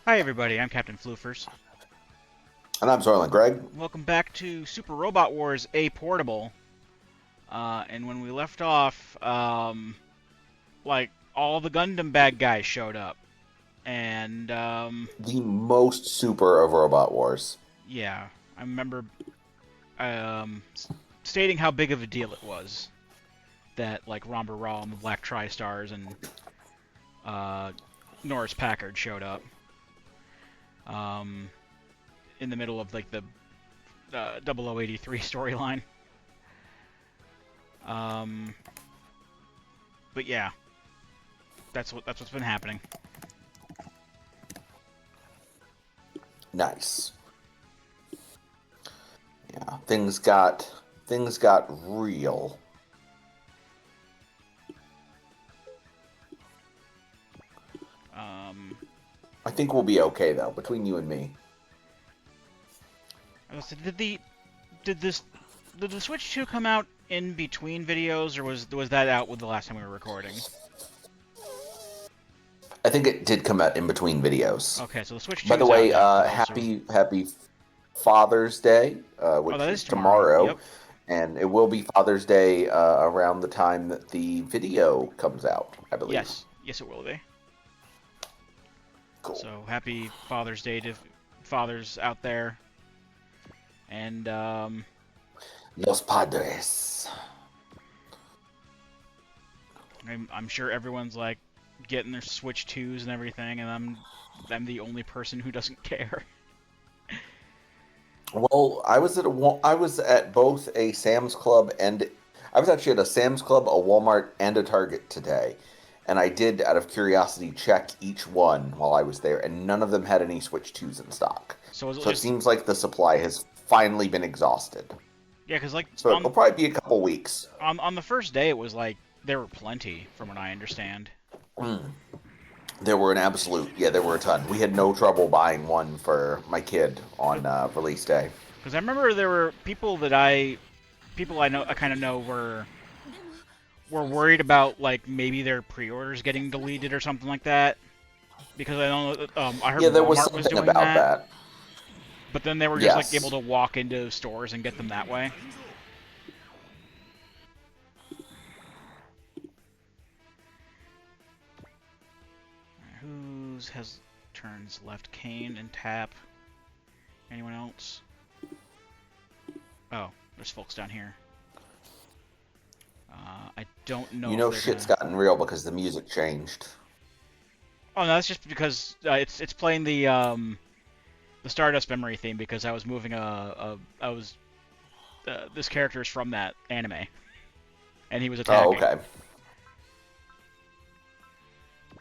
Hi everybody, I'm Captain Floofers. And I'm Soylent Greg. Welcome back to Super Robot Wars A Portable. And when we left off, like, all the Gundam bad guys showed up. And, The most super of Robot Wars. yeah, I remember, um, stating how big of a deal it was that, like, Ramba Raw and the Black Tri-Stars and, Norris Packard showed up. Um, in the middle of, like, the, 0083 storyline. Um, but yeah, that's what's been happening. Nice. Yeah, things got real. Um, I think we'll be okay though, between you and me. did this did the Switch 2 come out in between videos, or was that out with the last time we were recording? I think it did come out in between videos. Okay, so the Switch By 2 the is out way, now because also. happy Father's Day, Oh, which that is is tomorrow. tomorrow, Yep. and it will be Father's Day around the time that the video comes out, I believe. Yes, it will be. Cool. So happy Father's Day to fathers out there, and Los Padres. I'm sure everyone's like getting their Switch 2s and everything, and I'm the only person who doesn't care. Well, I was at both a Sam's Club and I was actually at a Sam's Club, a Walmart, and a Target today. And I did, out of curiosity, check each one while I was there, and none of them had any Switch 2s in stock. So is it So it just seems like the supply has finally been exhausted. yeah? Because like So it'll probably be a couple weeks. on the first day, it was like there were plenty, from what I understand. Mm. There were an absolute, yeah, there were a ton. We had no trouble buying one for my kid on release day. Because I remember there were people I know I kind of know were worried about like maybe their pre-orders getting deleted or something like that. Because I know I heard Yeah, there was Walmart was something doing about that, that. but then they were just like able Yes. to walk into stores and get them that way. Who's has turns left? Kane and tap. Anyone else? Oh, there's folks down here. I don't know You if know they're shit's gonna. gotten real because the music changed. Oh no, that's just because it's playing the Stardust Memory theme because I was moving I was this character is from that anime and he was Oh, attacking. okay.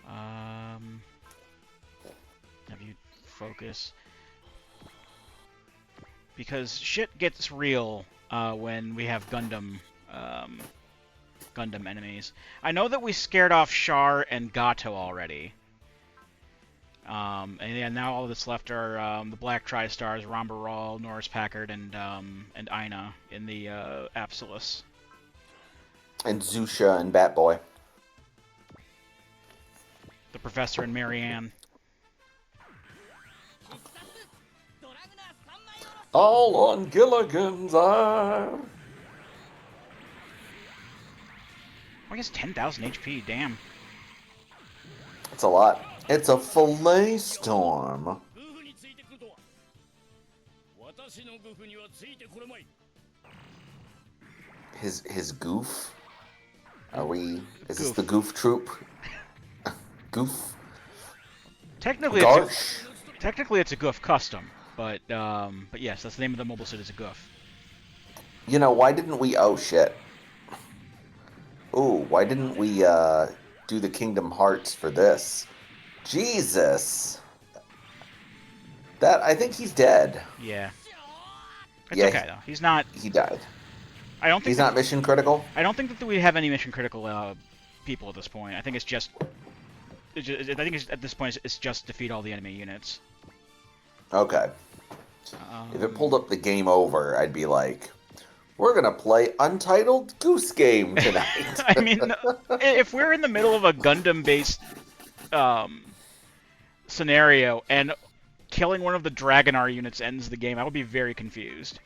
Um, have you focus because shit gets real when we have Gundam enemies. I know that we scared off Char and Gato already. And yeah, now all that's left are the Black Tri-Stars, Ramba Ral, Norris Packard, and Aina in the Apsalus. And Zusha and Batboy. The Professor and Marianne. All on Gilligan's Isle. I guess 10,000 HP, damn. It's a lot. It's a fillet storm. His goof. Are we? Is this the Goof. goof troop? Goof. Technically, Garsh. it's a Goof custom, but yes, that's the name of the mobile suit is a Goof. You know, why didn't we? Oh shit. Ooh, why didn't we do the Kingdom Hearts for this? Jesus. That I think he's dead. Yeah, it's Yeah, okay though. He's not. he died. I don't think He's that. not mission critical. I don't think that we have any mission critical people at this point. I think it's just. I think at this point it's just defeat all the enemy units. Okay. If it pulled up the game over, I'd be like, we're gonna play Untitled Goose Game tonight. I mean, if we're in the middle of a Gundam-based um, scenario and killing one of the Dragonar units ends the game, I would be very confused.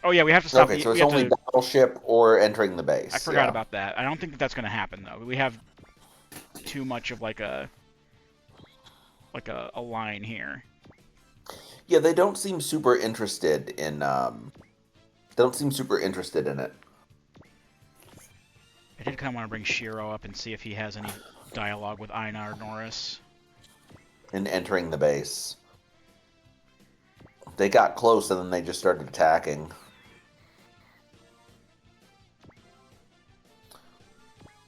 Oh yeah, we have to stop Okay, the. so We it's have only to. battleship or entering the I base. forgot Yeah. about that. I don't think that that's going to happen though. We have too much of a line here. Yeah, they don't seem super interested in. They don't seem super interested in it. I did kind of want to bring Shiro up and see if he has any dialogue with Aina or Norris. In entering the base. They got close and then they just started attacking.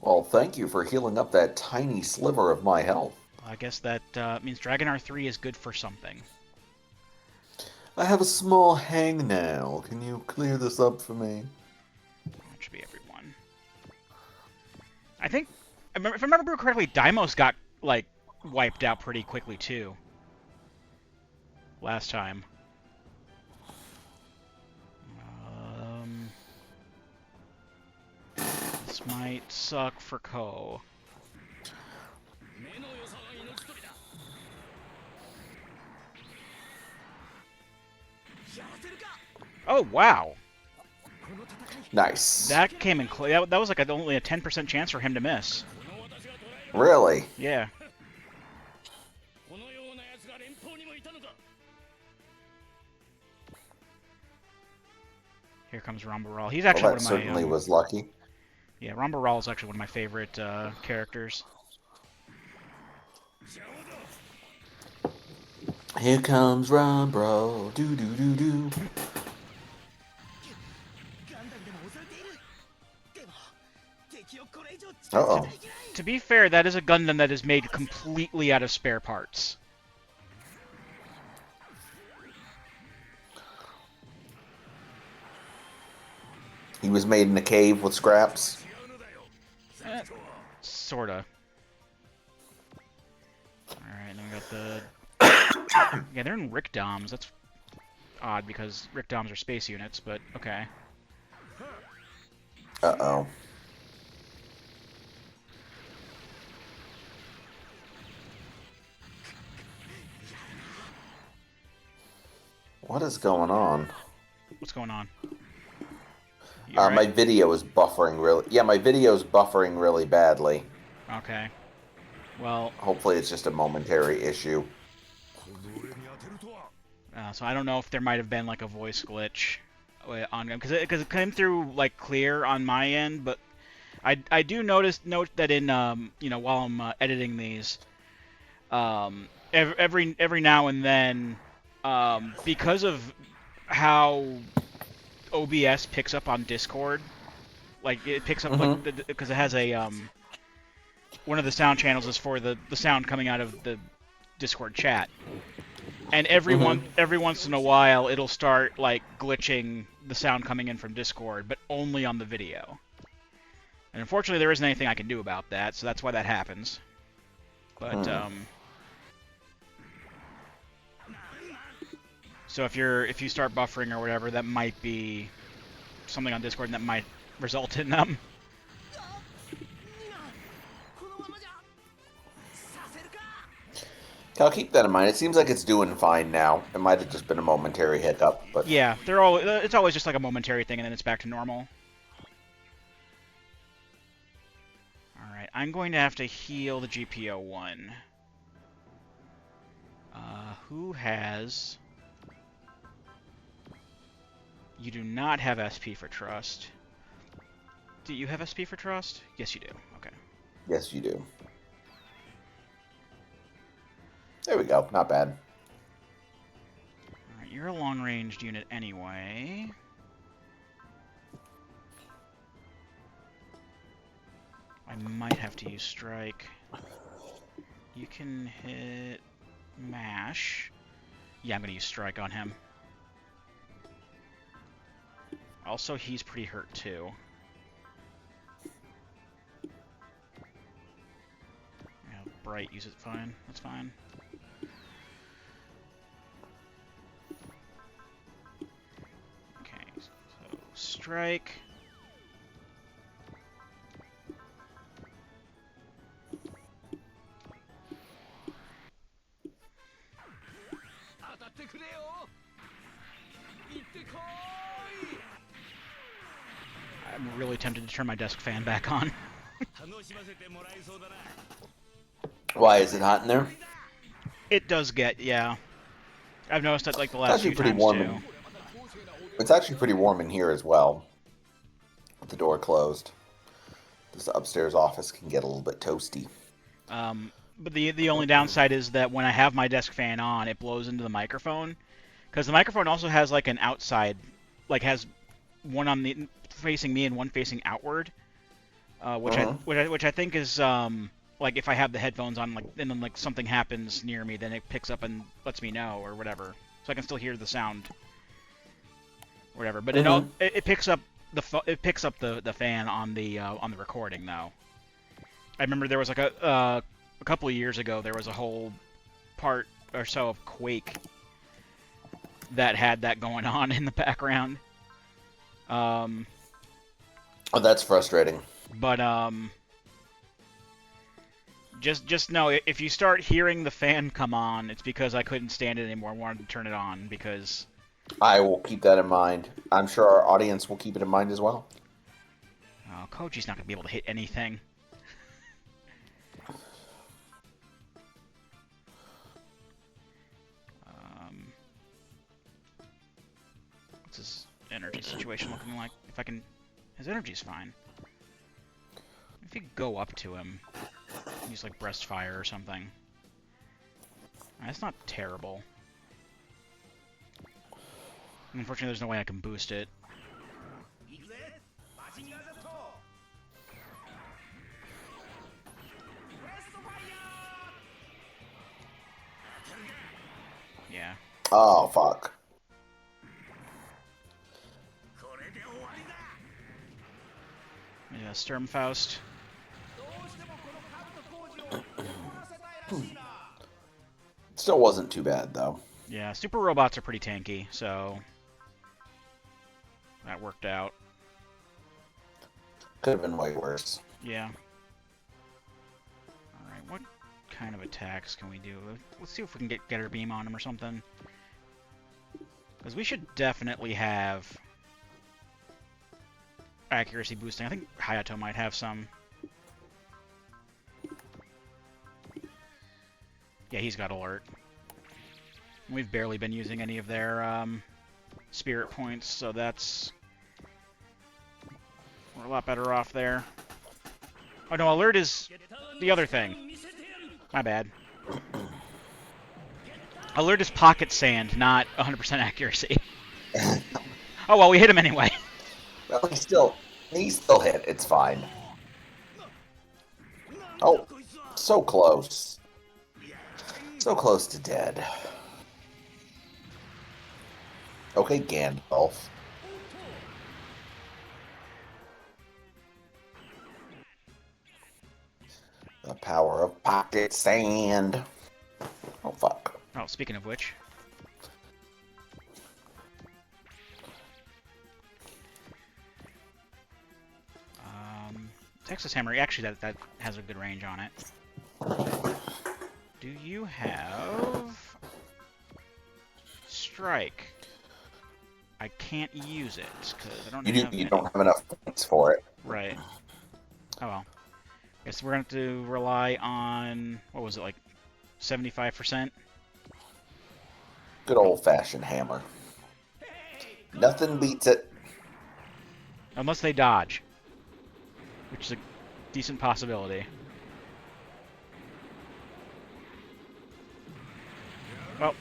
Well, thank you for healing up that tiny sliver of my health. I guess that means Dragonar 3 is good for something. I have a small hangnail. Can you clear this up for me? That should be everyone. I think, if I remember correctly, Deimos got, like, wiped out pretty quickly, too. Last time. This might suck for Ko. Oh, wow. Nice. That came in close. That was like only a 10% chance for him to miss. Really? Yeah. Here comes Rambaral. He's actually Well, one that of my... certainly was lucky. Yeah, Rambaral is actually one of my favorite characters. Here comes Rumbro. Do do do do. Uh-oh. To be fair, that is a Gundam that is made completely out of spare parts. He was made in a cave with scraps. Sorta. Alright, then we got the... Yeah, they're in Rickdoms. That's odd, because Rickdoms are space units, but okay. Uh-oh. What is going on? What's going on? My video is buffering really... Yeah, my video is buffering really badly. Okay. Well... Hopefully it's just a momentary issue. So I don't know if there might have been, like, a voice glitch on him, because it came through, like, clear on my end, but I do note that in, you know, while I'm editing these, every now and then, because of how OBS picks up on Discord, like, it picks up, like, because it has a, one of the sound channels is for the sound coming out of the Discord chat. And every once in a while, it'll start, like, glitching the sound coming in from Discord, but only on the video. And unfortunately, there isn't anything I can do about that, so that's why that happens. But, so if you start buffering or whatever, that might be something on Discord, and that might result in them. I'll keep that in mind. It seems like it's doing fine now. It might have just been a momentary hiccup, but... Yeah, it's always just like a momentary thing, and then it's back to normal. Alright, I'm going to have to heal the GPO-1. Who has... You do not have SP for Trust. Do you have SP for Trust? Yes, you do. Okay. Yes, you do. There we go. Not bad. Alright, you're a long-ranged unit anyway. I might have to use Strike. You can hit Mash. Yeah, I'm going to use Strike on him. Also, he's pretty hurt, too. Yeah, Bright, use it fine. That's fine. Okay, so Strike. I'm really tempted to turn my desk fan back on. Why is it hot in there? It does get, yeah. I've noticed that like the It's last actually few pretty times warm too. in. It's actually pretty warm in here as well, with the door closed. This upstairs office can get a little bit toasty. But the only downside is that when I have my desk fan on, it blows into the microphone, because the microphone also has like an outside, like has one on the facing me and one facing outward, which I think is like if I have the headphones on, like and then like something happens near me, then it picks up and lets me know or whatever, so I can still hear the sound, or whatever. But it picks up the fan on the recording though. I remember there was like a couple of years ago there was a whole part or so of Quake that had that going on in the background. Oh, that's frustrating. But just know if you start hearing the fan come on, it's because I couldn't stand it anymore and wanted to turn it on because I will keep that in mind. I'm sure our audience will keep it in mind as well. Koji's not gonna be able to hit anything. What's his energy situation looking like? If I can, his energy's fine. If you go up to him, use like breast fire or something. That's not terrible. Unfortunately, there's no way I can boost it. Yeah. Oh, fuck. Yeah, Sturmfaust. Still wasn't too bad, though. Yeah, super robots are pretty tanky, so that worked out. Could have been way worse. Yeah. Alright, what kind of attacks can we do? Let's see if we can get Getter Beam on him or something. Because we should definitely have accuracy boosting. I think Hayato might have some. Yeah, he's got alert. We've barely been using any of their spirit points, so that's... We're a lot better off there. Oh no, alert is the other thing. My bad. Alert is pocket sand, not 100% accuracy. Oh well, we hit him anyway. Well, he still hit. It's fine. Oh, so close. So close to dead. Okay, Gandalf. The power of pocket sand. Oh, fuck. Oh, speaking of which. Texas Hammer, actually that has a good range on it. Do you have... Strike? I can't use it, because I don't have You any. don't have enough points for it. Right. Oh well. Guess we're going to have to rely on... What was it, like 75%? Good old-fashioned hammer. Nothing beats it. Unless they dodge. Which is a decent possibility. Well.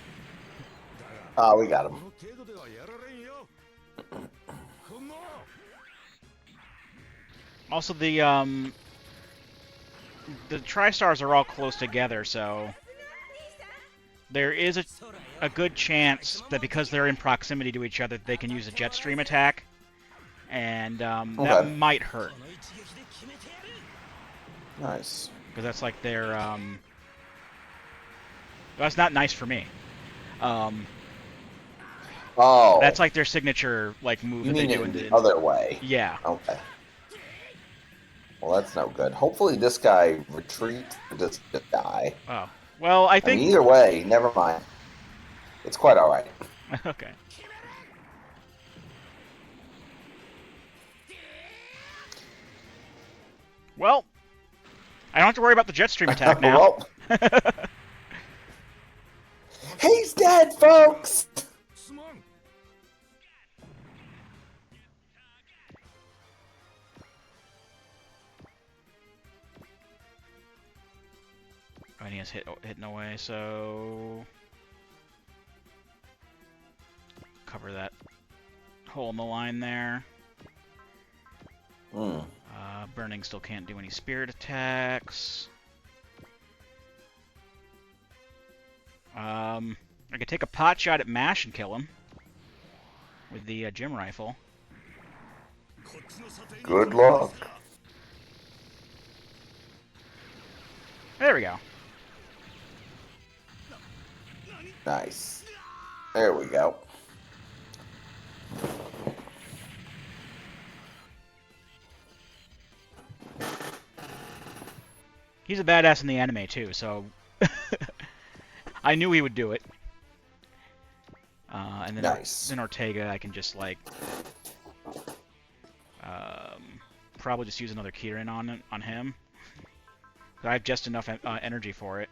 Ah, we got him. Also, the TriStars are all close together, so there is a good chance that because they're in proximity to each other, they can use a jet stream attack, and that might hurt. Nice. Because that's like their that's not nice for me. Oh. That's like their signature like move You that they mean do it the other way? Yeah. Okay. Well, that's no good. Hopefully this guy retreats or just die. Oh. Well, I think... I mean, either way, never mind. It's quite alright. Okay. Well, I don't have to worry about the jet stream attack now. Well, he's dead, folks! Oh, and he has hitting away, so cover that hole in the line there. Burning still can't do any spirit attacks. I could take a pot shot at Mash and kill him with the gym rifle. Good luck. There we go. Nice. There we go. He's a badass in the anime too, so I knew he would do it. And then Nice. then Ortega, I can just like probably just use another Kieran on him. I have just enough energy for it,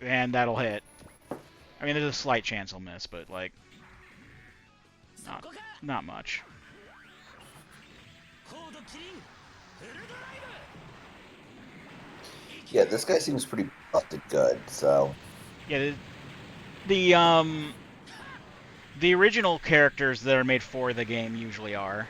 and that'll hit. I mean, there's a slight chance I'll miss, but like not much. Yeah, this guy seems pretty busted good, so... Yeah, the original characters that are made for the game usually are.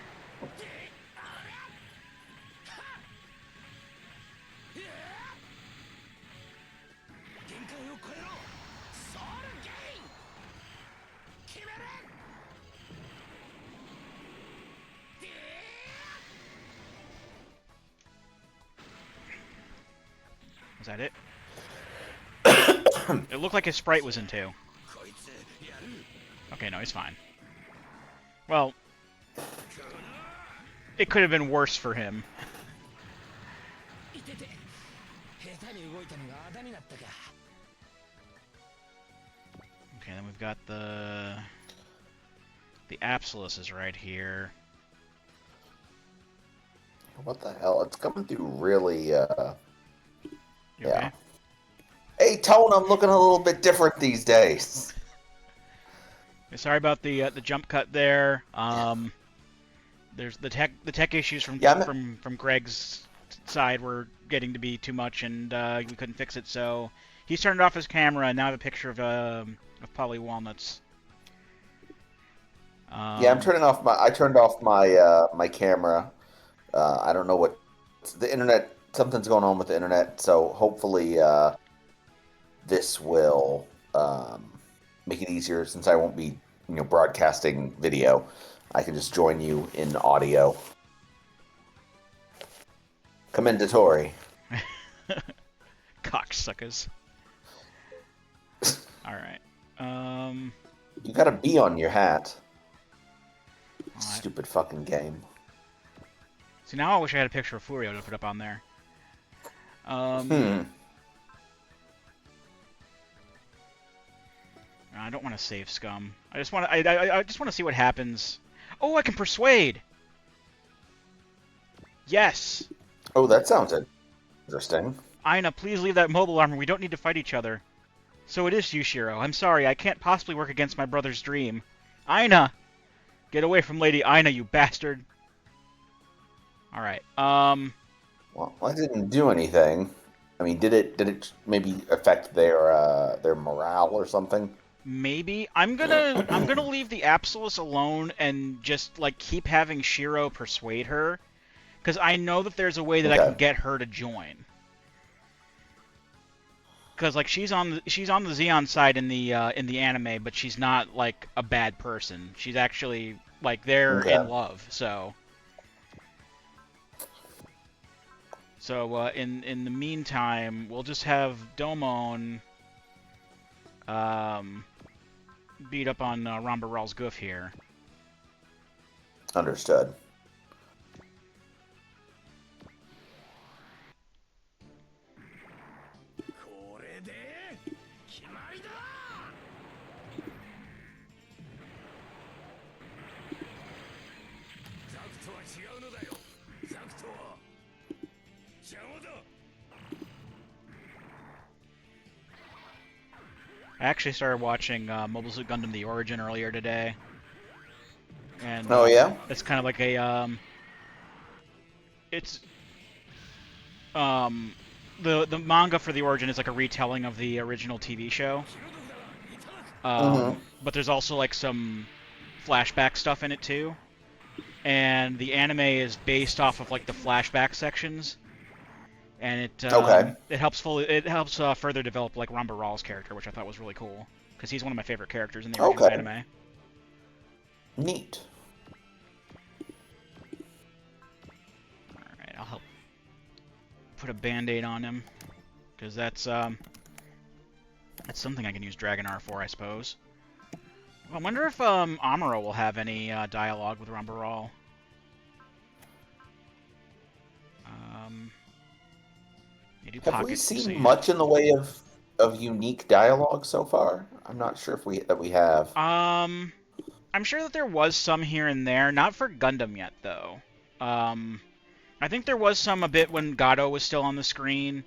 Is that it? It looked like his sprite was in too. Okay, no, he's fine. Well, it could have been worse for him. Okay, then we've got the Absolus is right here. What the hell? It's coming through really, You yeah. okay? Hey, Tone, I'm looking a little bit different these days. Sorry about the jump cut there. There's the tech issues from Yeah, from Greg's side were getting to be too much, and we couldn't fix it. So he's turned off his camera, and now I have a picture of Paulie Walnuts. Yeah, I'm turning off my. I turned off my my camera. I don't know what the internet. Something's going on with the internet, so hopefully this will make it easier since I won't be, broadcasting video. I can just join you in audio. Commendatory. Cocksuckers. All right. You got a bee on your hat. All right. Stupid fucking game. See, now I wish I had a picture of Furio to put up on there. I don't want to save Scum. I just want to. I just want to see what happens. Oh, I can persuade. Yes. Oh, that sounds interesting. Aina, please leave that mobile armor. We don't need to fight each other. So it is Yushiro. I'm sorry. I can't possibly work against my brother's dream. Aina, get away from Lady Aina, you bastard. All right. Well, I didn't do anything. I mean, did it maybe affect their morale or something? Maybe I'm gonna leave the Absolus alone and just like keep having Shiro persuade her, because I know that there's a way that I can get her to join. Because like she's on the Xeon side in the anime, but she's not like a bad person. She's actually like they're in love. So in the meantime, we'll just have Domon beat up on Rambaral's goof here. Understood. I actually started watching Mobile Suit Gundam: The Origin earlier today, and Oh yeah. it's kind of like a it's um, the manga for The Origin is like a retelling of the original TV show. Mm-hmm. But there's also like some flashback stuff in it too, and the anime is based off of like the flashback sections, and Okay. it helps further develop like Ramba Rawl's character, which I thought was really cool because he's one of my favorite characters in the original Okay. anime. Neat. All right, I'll help put a band-aid on him because that's something I can use Dragon R for, I suppose. I wonder if Amuro will have any dialogue with Ramba Rawl. They do Have we pocket seen sand. much in the way of unique dialogue so far? I'm not sure if we have. I'm sure that there was some here and there, not for Gundam yet though. I think there was some a bit when Gato was still on the screen,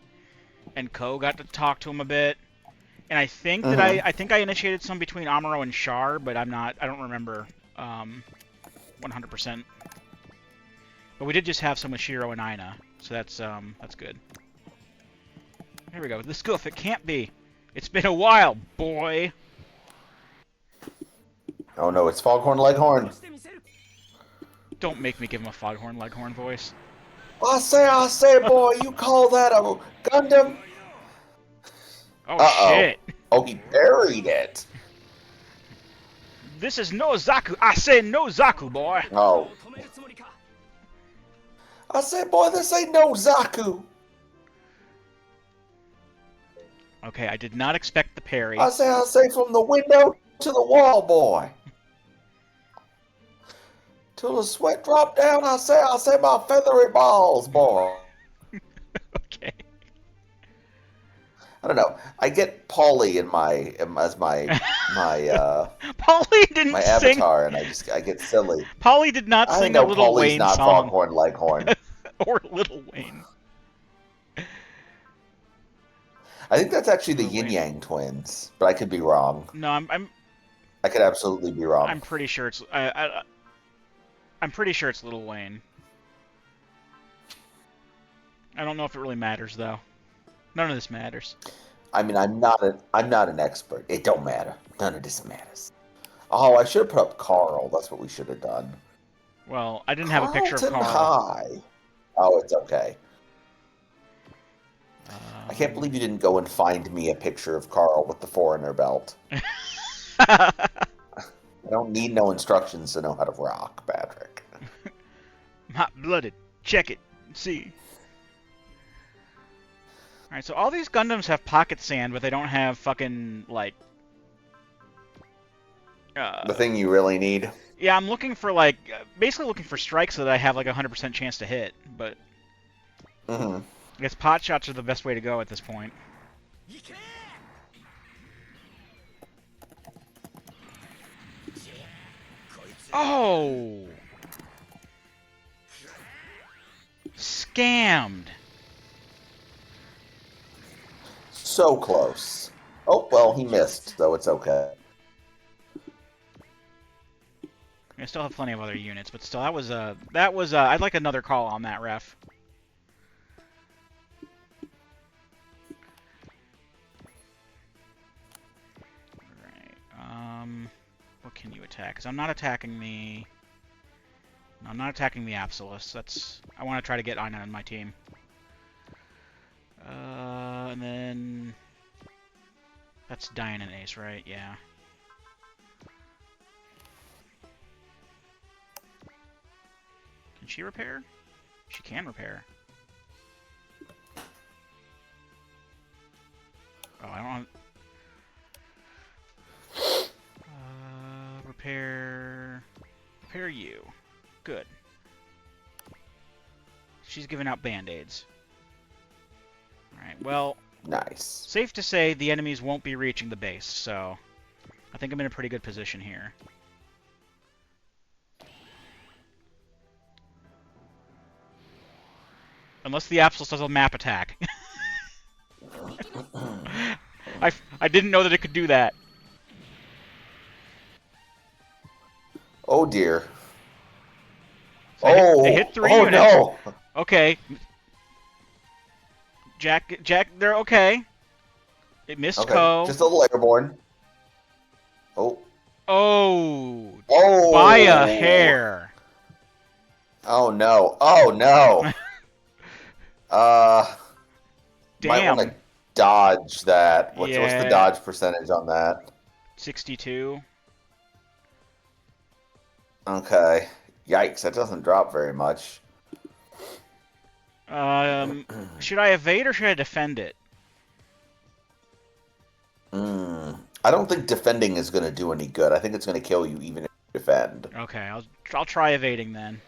and Ko got to talk to him a bit. And I think that Mm-hmm. I initiated some between Amuro and Char, but I don't remember 100%. But we did just have some with Shiro and Aina, so that's good. Here we go. This goof, it can't be. It's been a while, boy. Oh no, it's Foghorn Leghorn. Don't make me give him a Foghorn Leghorn voice. I say, boy, you call that a Gundam? Oh Uh-oh. shit. Oh, he buried it. This is no Zaku. I say no Zaku, boy. Oh. I say, boy, this ain't no Zaku. Okay, I did not expect the parry. I say, from the window to the wall, boy. Till the sweat drop down, I say my feathery balls, boy. Okay. I don't know. I get Paulie as Paulie didn't my sing. avatar, and I get silly. Paulie did not I sing a know Little Paulie's Wayne not song. Foghorn Leghorn. Or Little Wayne. I think that's actually the Little Yin Wayne. Yang twins, but I could be wrong. No, I could absolutely be wrong. I'm pretty sure it's I'm pretty sure it's Little Wayne. I don't know if it really matters though. None of this matters. I mean, I'm not an expert. It don't matter. None of this matters. Oh, I should have put up Carl. That's what we should have done. Well, I didn't have a picture of Carlton Carl. High. Oh, it's okay. I can't believe you didn't go and find me a picture of Carl with the foreigner belt. I don't need no instructions to know how to rock, Patrick. Hot-blooded. Check it. See. Alright, so all these Gundams have pocket sand, but they don't have fucking, like... The thing you really need. Yeah, I'm looking for, like... basically looking for strikes so that I have, like, a 100% chance to hit, but... Mm-hmm. I guess pot shots are the best way to go at this point. Oh! Scammed! So close. Oh, well, he missed, so it's okay. I still have plenty of other units, but still, that was I'd like another call on that, ref. Alright, what can you attack? Because I'm not attacking the... No, I'm not attacking the Absolus. I want to try to get Aina on my team. And then... That's Diane and Ace, right? Yeah. Can she repair? She can repair. Oh, I don't want... Repair... Repair you. Good. She's giving out band-aids. Alright, well... Nice. Safe to say the enemies won't be reaching the base, so... I think I'm in a pretty good position here. Unless the Absolus does a map attack. I didn't know that it could do that. Oh dear. So they hit 3 Oh units. no. Okay. Jack, they're okay. It missed Okay, Ko. just a little airborne. Oh. Oh, by a Oh. hair. Oh no. Oh no. Uh, might want to Damn. dodge that. What's the Yeah, dodge percentage on that? 62. Okay. Yikes, that doesn't drop very much. Should I evade or should I defend it? I don't think defending is going to do any good. I think it's going to kill you even if you defend. Okay, I'll try evading then.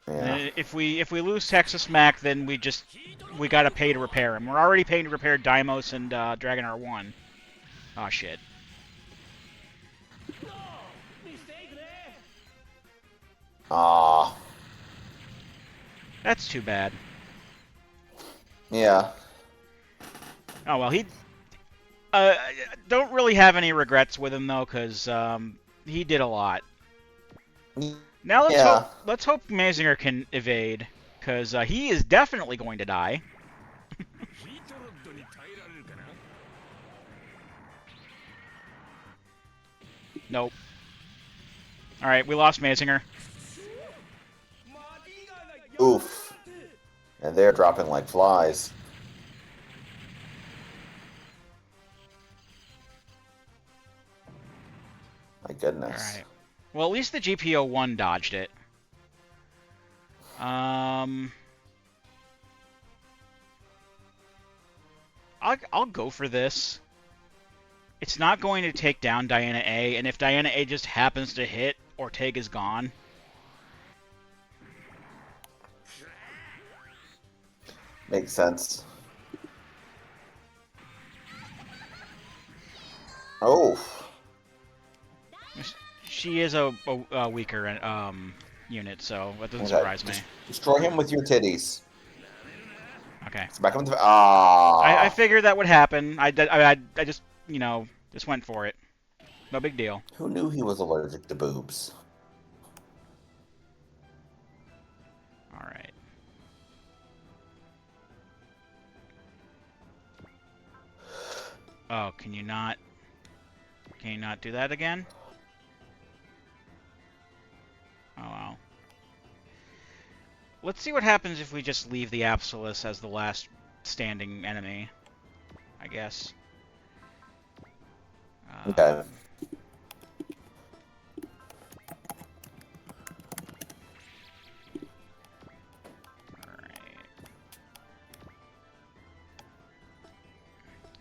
And Yeah. then if we lose Texas Mac, then we gotta pay to repair him. We're already paying to repair Deimos and Dragon R1. Oh shit. Ah. That's too bad. Yeah. Oh well, he. Don't really have any regrets with him though, cause he did a lot. Now Yeah. let's hope Mazinger can evade, cause he is definitely going to die. Nope. All right, we lost Mazinger. Oof. And they're dropping like flies. My goodness. All right. Well, at least the GPO-1 dodged it. I'll go for this. It's not going to take down Diana A, and if Diana A just happens to hit, Ortega's gone. Makes sense. Oh. She is a weaker unit, so that doesn't Okay. surprise me. Destroy him with your titties. Okay. Smack him with the... Ah. I figured that would happen. I just, just went for it. No big deal. Who knew he was allergic to boobs? All right. Oh, can you not do that again? Oh, wow. Let's see what happens if we just leave the Absolus as the last standing enemy, I guess. Okay. Alright.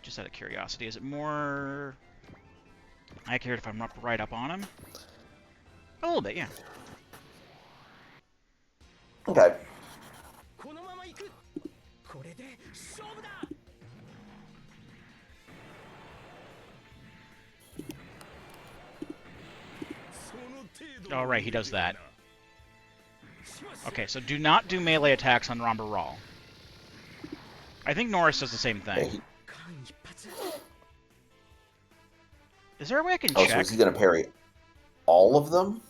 Just out of curiosity, is it more accurate if I'm right up on him? A little bit, yeah. Okay. Oh, right, he does that. Okay, so do not do melee attacks on Romber Rawl. I think Norris does the same thing. Is there a way I can check? So is he going to parry all of them?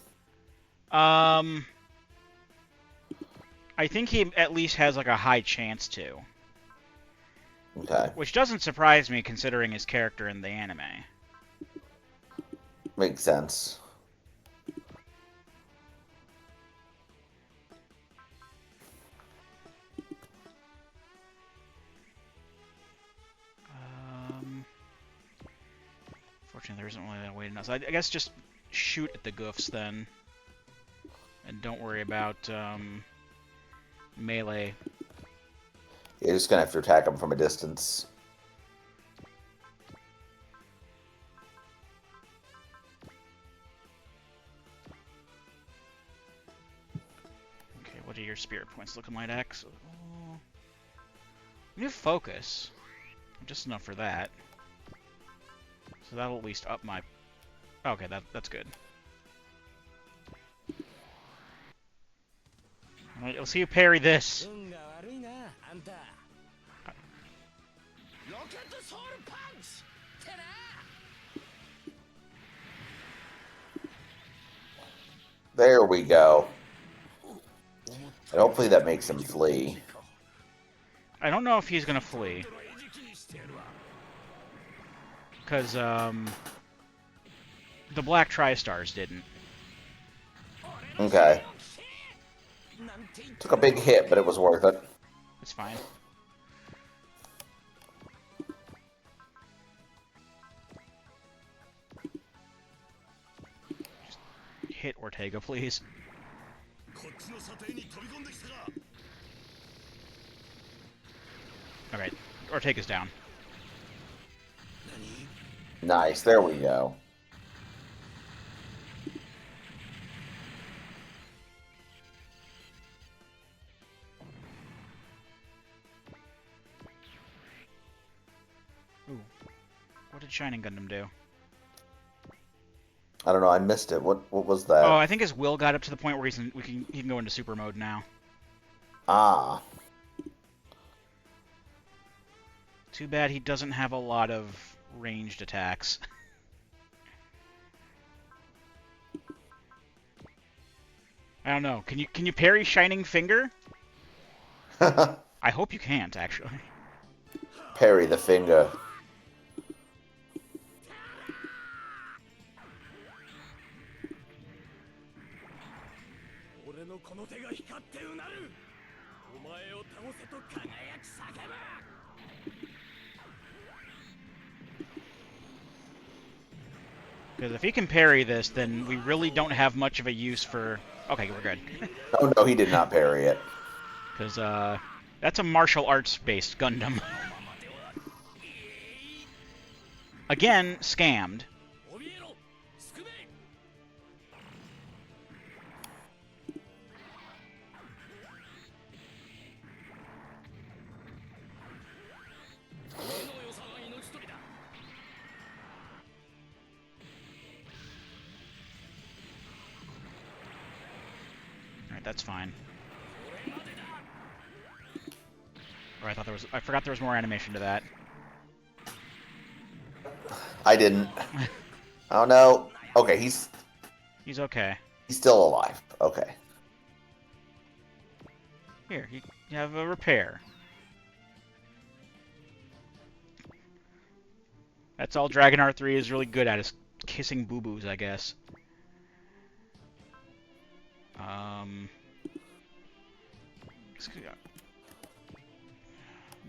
I think he at least has like a high chance to. Okay. Which doesn't surprise me considering his character in the anime. Makes sense. Fortunately, there isn't really a way to know. So I guess just shoot at the goofs then. And don't worry about melee. You're just going to have to attack him from a distance. Okay, what are your spirit points looking like, X? Oh. New focus. Just enough for that. So that'll at least up my... Okay, that's good. Alright, let's see you parry this. There we go. And hopefully that makes him flee. I don't know if he's gonna flee. Because, the Black Tri-Stars didn't. Okay. Took a big hit, but it was worth it. It's fine. Just hit Ortega, please. Alright, Ortega's down. Nice, there we go. Ooh. What did Shining Gundam do? I don't know, I missed it. What was that? Oh, I think his will got up to the point where he can go into super mode now. Ah. Too bad he doesn't have a lot of ranged attacks. I don't know. Can you parry Shining Finger? I hope you can't, actually. Parry the finger. Because if he can parry this, then we really don't have much of a use for... Okay, we're good. Oh no, he did not parry it. Because, that's a martial arts-based Gundam. Again, scammed. Alright, that's fine. Or I forgot there was more animation to that. I didn't. Oh no. Okay, he's okay. he's still alive. Okay. Here, you have a repair. That's all Dragon R3 is really good at, is kissing boo-boos, I guess. Let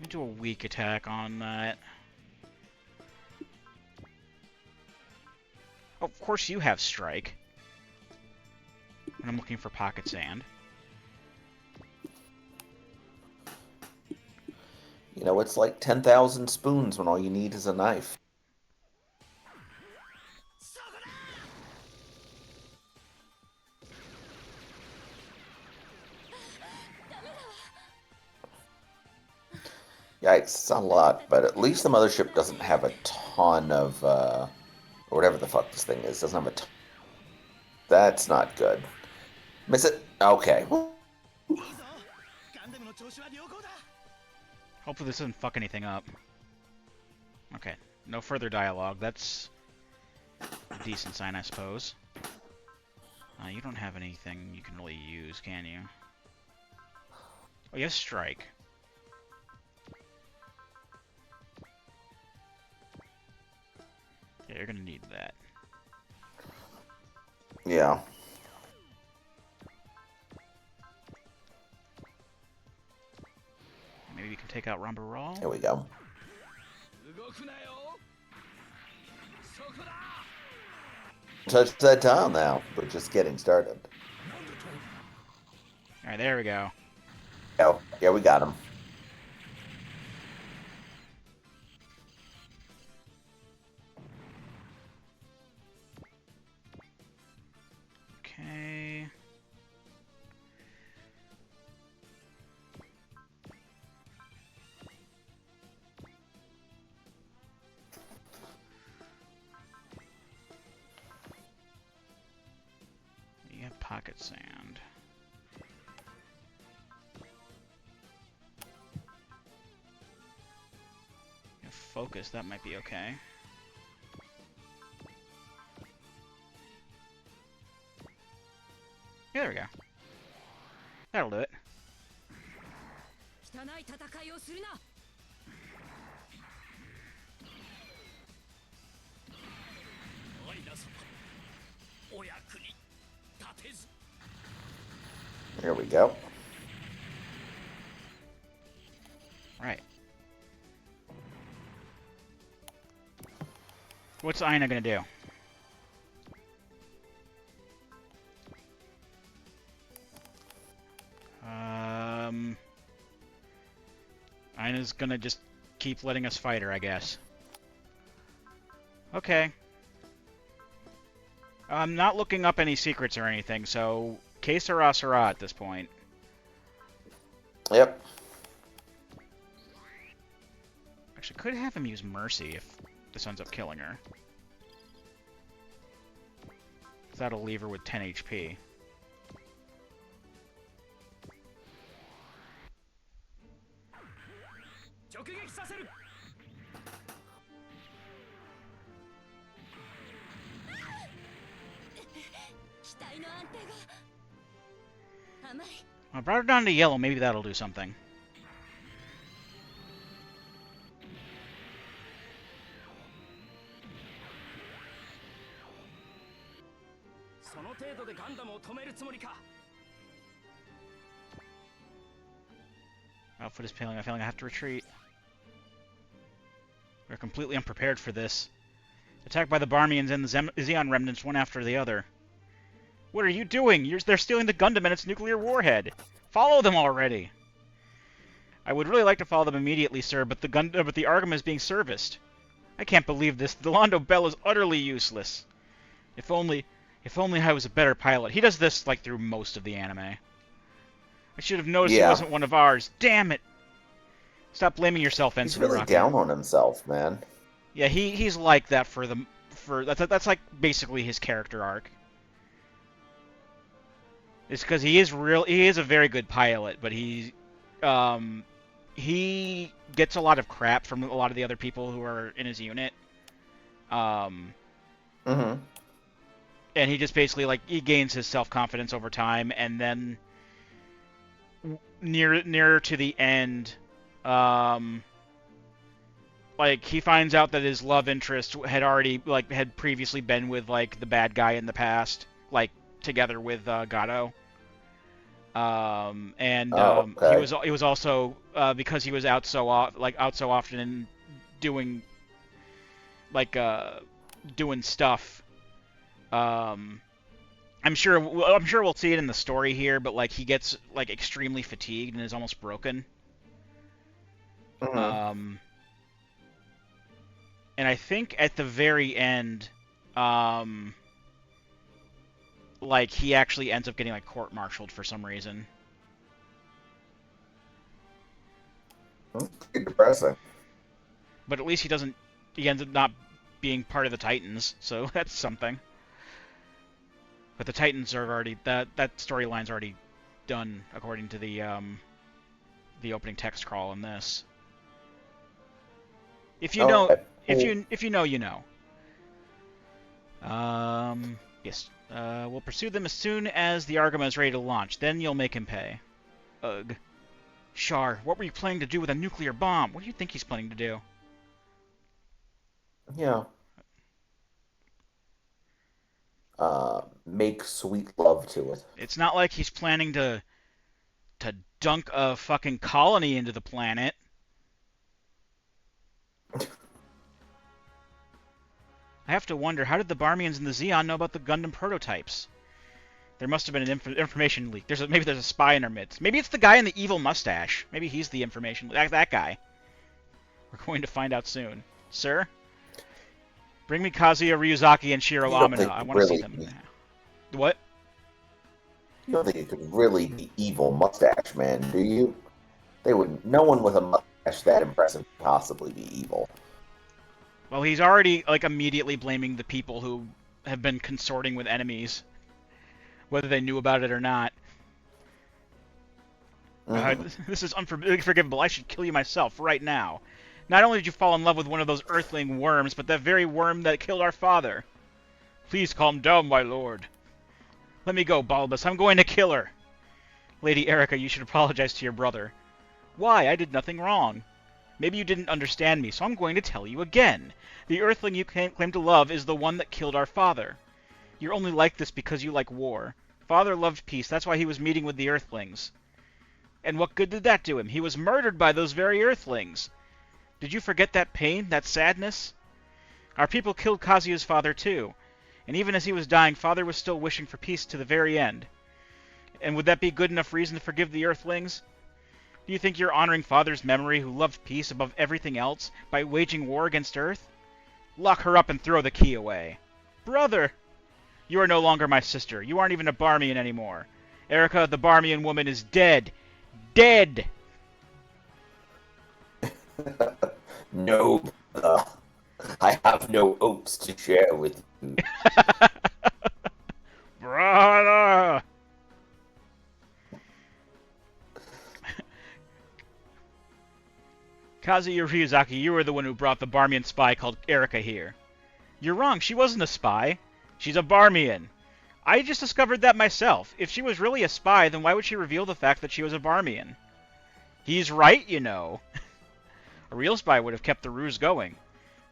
me do a weak attack on that. Oh, of course you have Strike. And I'm looking for Pocket Sand. You know, it's like 10,000 spoons when all you need is a knife. Yikes, it's a lot, but at least the mothership doesn't have a ton of, or whatever the fuck this thing is, doesn't have a ton. That's not good. Miss it? Okay. Hopefully this doesn't fuck anything up. Okay, no further dialogue. That's a decent sign, I suppose. You don't have anything you can really use, can you? Oh, you have Strike. Yeah, you're gonna need that. Yeah. Maybe you can take out Rambaral? Here we go. Touch that tile now. We're just getting started. Alright, there we go. Oh, yeah, we got him. Okay. You have Pocket Sand. You have focus, that might be okay. Yeah, there we go. That'll do it. There we go. Right. What's Aina gonna do? Aina's gonna just keep letting us fight her, I guess. Okay. I'm not looking up any secrets or anything, so que sera sera at this point. Yep. Actually, could have him use Mercy if this ends up killing her. That'll leave her with 10 HP. I brought her down to yellow, maybe that'll do something. Outfit is failing. I'm feeling I have to retreat. We're completely unprepared for this. Attacked by the Barmians and the Zeon remnants one after the other. What are you doing? They're stealing the Gundam and its nuclear warhead. Follow them already. I would really like to follow them immediately, sir, but the Argama is being serviced. I can't believe this. The Londo Bell is utterly useless. If only I was a better pilot. He does this like through most of the anime. I should have noticed he wasn't one of ours. Damn it! Stop blaming yourself, Ensign He's really Rocky. down on himself, man. Yeah, he's like that that's like basically his character arc. It's because he is a very good pilot, but he gets a lot of crap from a lot of the other people who are in his unit. Mm-hmm. And he just basically he gains his self-confidence over time, and then nearer to the end, he finds out that his love interest had previously been with the bad guy in the past, together with Gato. Okay. He was also because he was out so often and doing doing stuff. I'm sure we'll see it in the story here, but he gets extremely fatigued and is almost broken. Mm-hmm. And I think at the very end, he actually ends up getting court-martialed for some reason. That's pretty depressing. But at least he ends up not being part of the Titans, so that's something. But the Titans are already that storyline's already done according to the opening text crawl in this. If you know, if you know, you know. Yes. We'll pursue them as soon as the Argama is ready to launch. Then you'll make him pay. Ugh. Char, what were you planning to do with a nuclear bomb? What do you think he's planning to do? Yeah. Make sweet love to it. It's not like he's planning to dunk a fucking colony into the planet. I have to wonder, how did the Barmians and the Zeon know about the Gundam prototypes? There must have been an information leak. Maybe there's a spy in our midst. Maybe it's the guy in the evil mustache. Maybe he's the information leak. That guy. We're going to find out soon. Sir? Bring me Kazuya Ryuzaki and Shiro Amino. I want to see them. What? You don't think it could really be evil mustache man, do you? No one with a mustache that impressive could possibly be evil. Well, he's already immediately blaming the people who have been consorting with enemies, whether they knew about it or not. Mm-hmm. This is unforgivable. I should kill you myself right now. Not only did you fall in love with one of those earthling worms, but that very worm that killed our father. Please calm down, my lord. Let me go, Balbus. I'm going to kill her. Lady Erica, you should apologize to your brother. Why? I did nothing wrong. Maybe you didn't understand me, so I'm going to tell you again. The earthling you claim to love is the one that killed our father. You're only like this because you like war. Father loved peace, that's why he was meeting with the earthlings. And what good did that do him? He was murdered by those very earthlings. Did you forget that pain, that sadness? Our people killed Kazuya's father too. And even as he was dying, Father was still wishing for peace to the very end. And would that be good enough reason to forgive the Earthlings? Do you think you're honoring Father's memory, who loved peace above everything else, by waging war against Earth? Lock her up and throw the key away. Brother! You are no longer my sister. You aren't even a Barmian anymore. Erica, the Barmian woman, is dead. Dead! No, I have no oats to share with you. Brother! Kazuya Ryuzaki, you were the one who brought the Barmian spy called Erica here. You're wrong, she wasn't a spy. She's a Barmian. I just discovered that myself. If she was really a spy, then why would she reveal the fact that she was a Barmian? He's right, you know. A real spy would have kept the ruse going.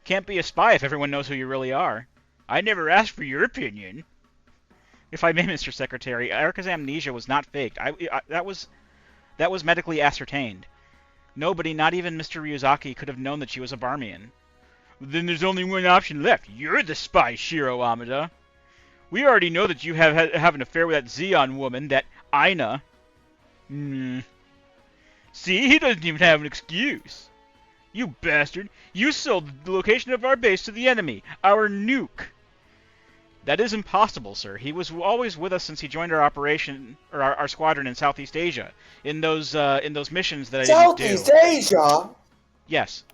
Can't be a spy if everyone knows who you really are. I never asked for your opinion. If I may, Mr. Secretary, Erica's amnesia was not faked. That was medically ascertained. Nobody, not even Mr. Ryuzaki, could have known that she was a Barmian. Then there's only one option left. You're the spy, Shiro Amada. We already know that you have an affair with that Zeon woman, that Aina. See, he doesn't even have an excuse. You bastard. You sold the location of our base to the enemy, our nuke. That is impossible, sir. He was always with us since he joined our operation, or our squadron in Southeast Asia, in those missions that I didn't do. Southeast Asia? Yes.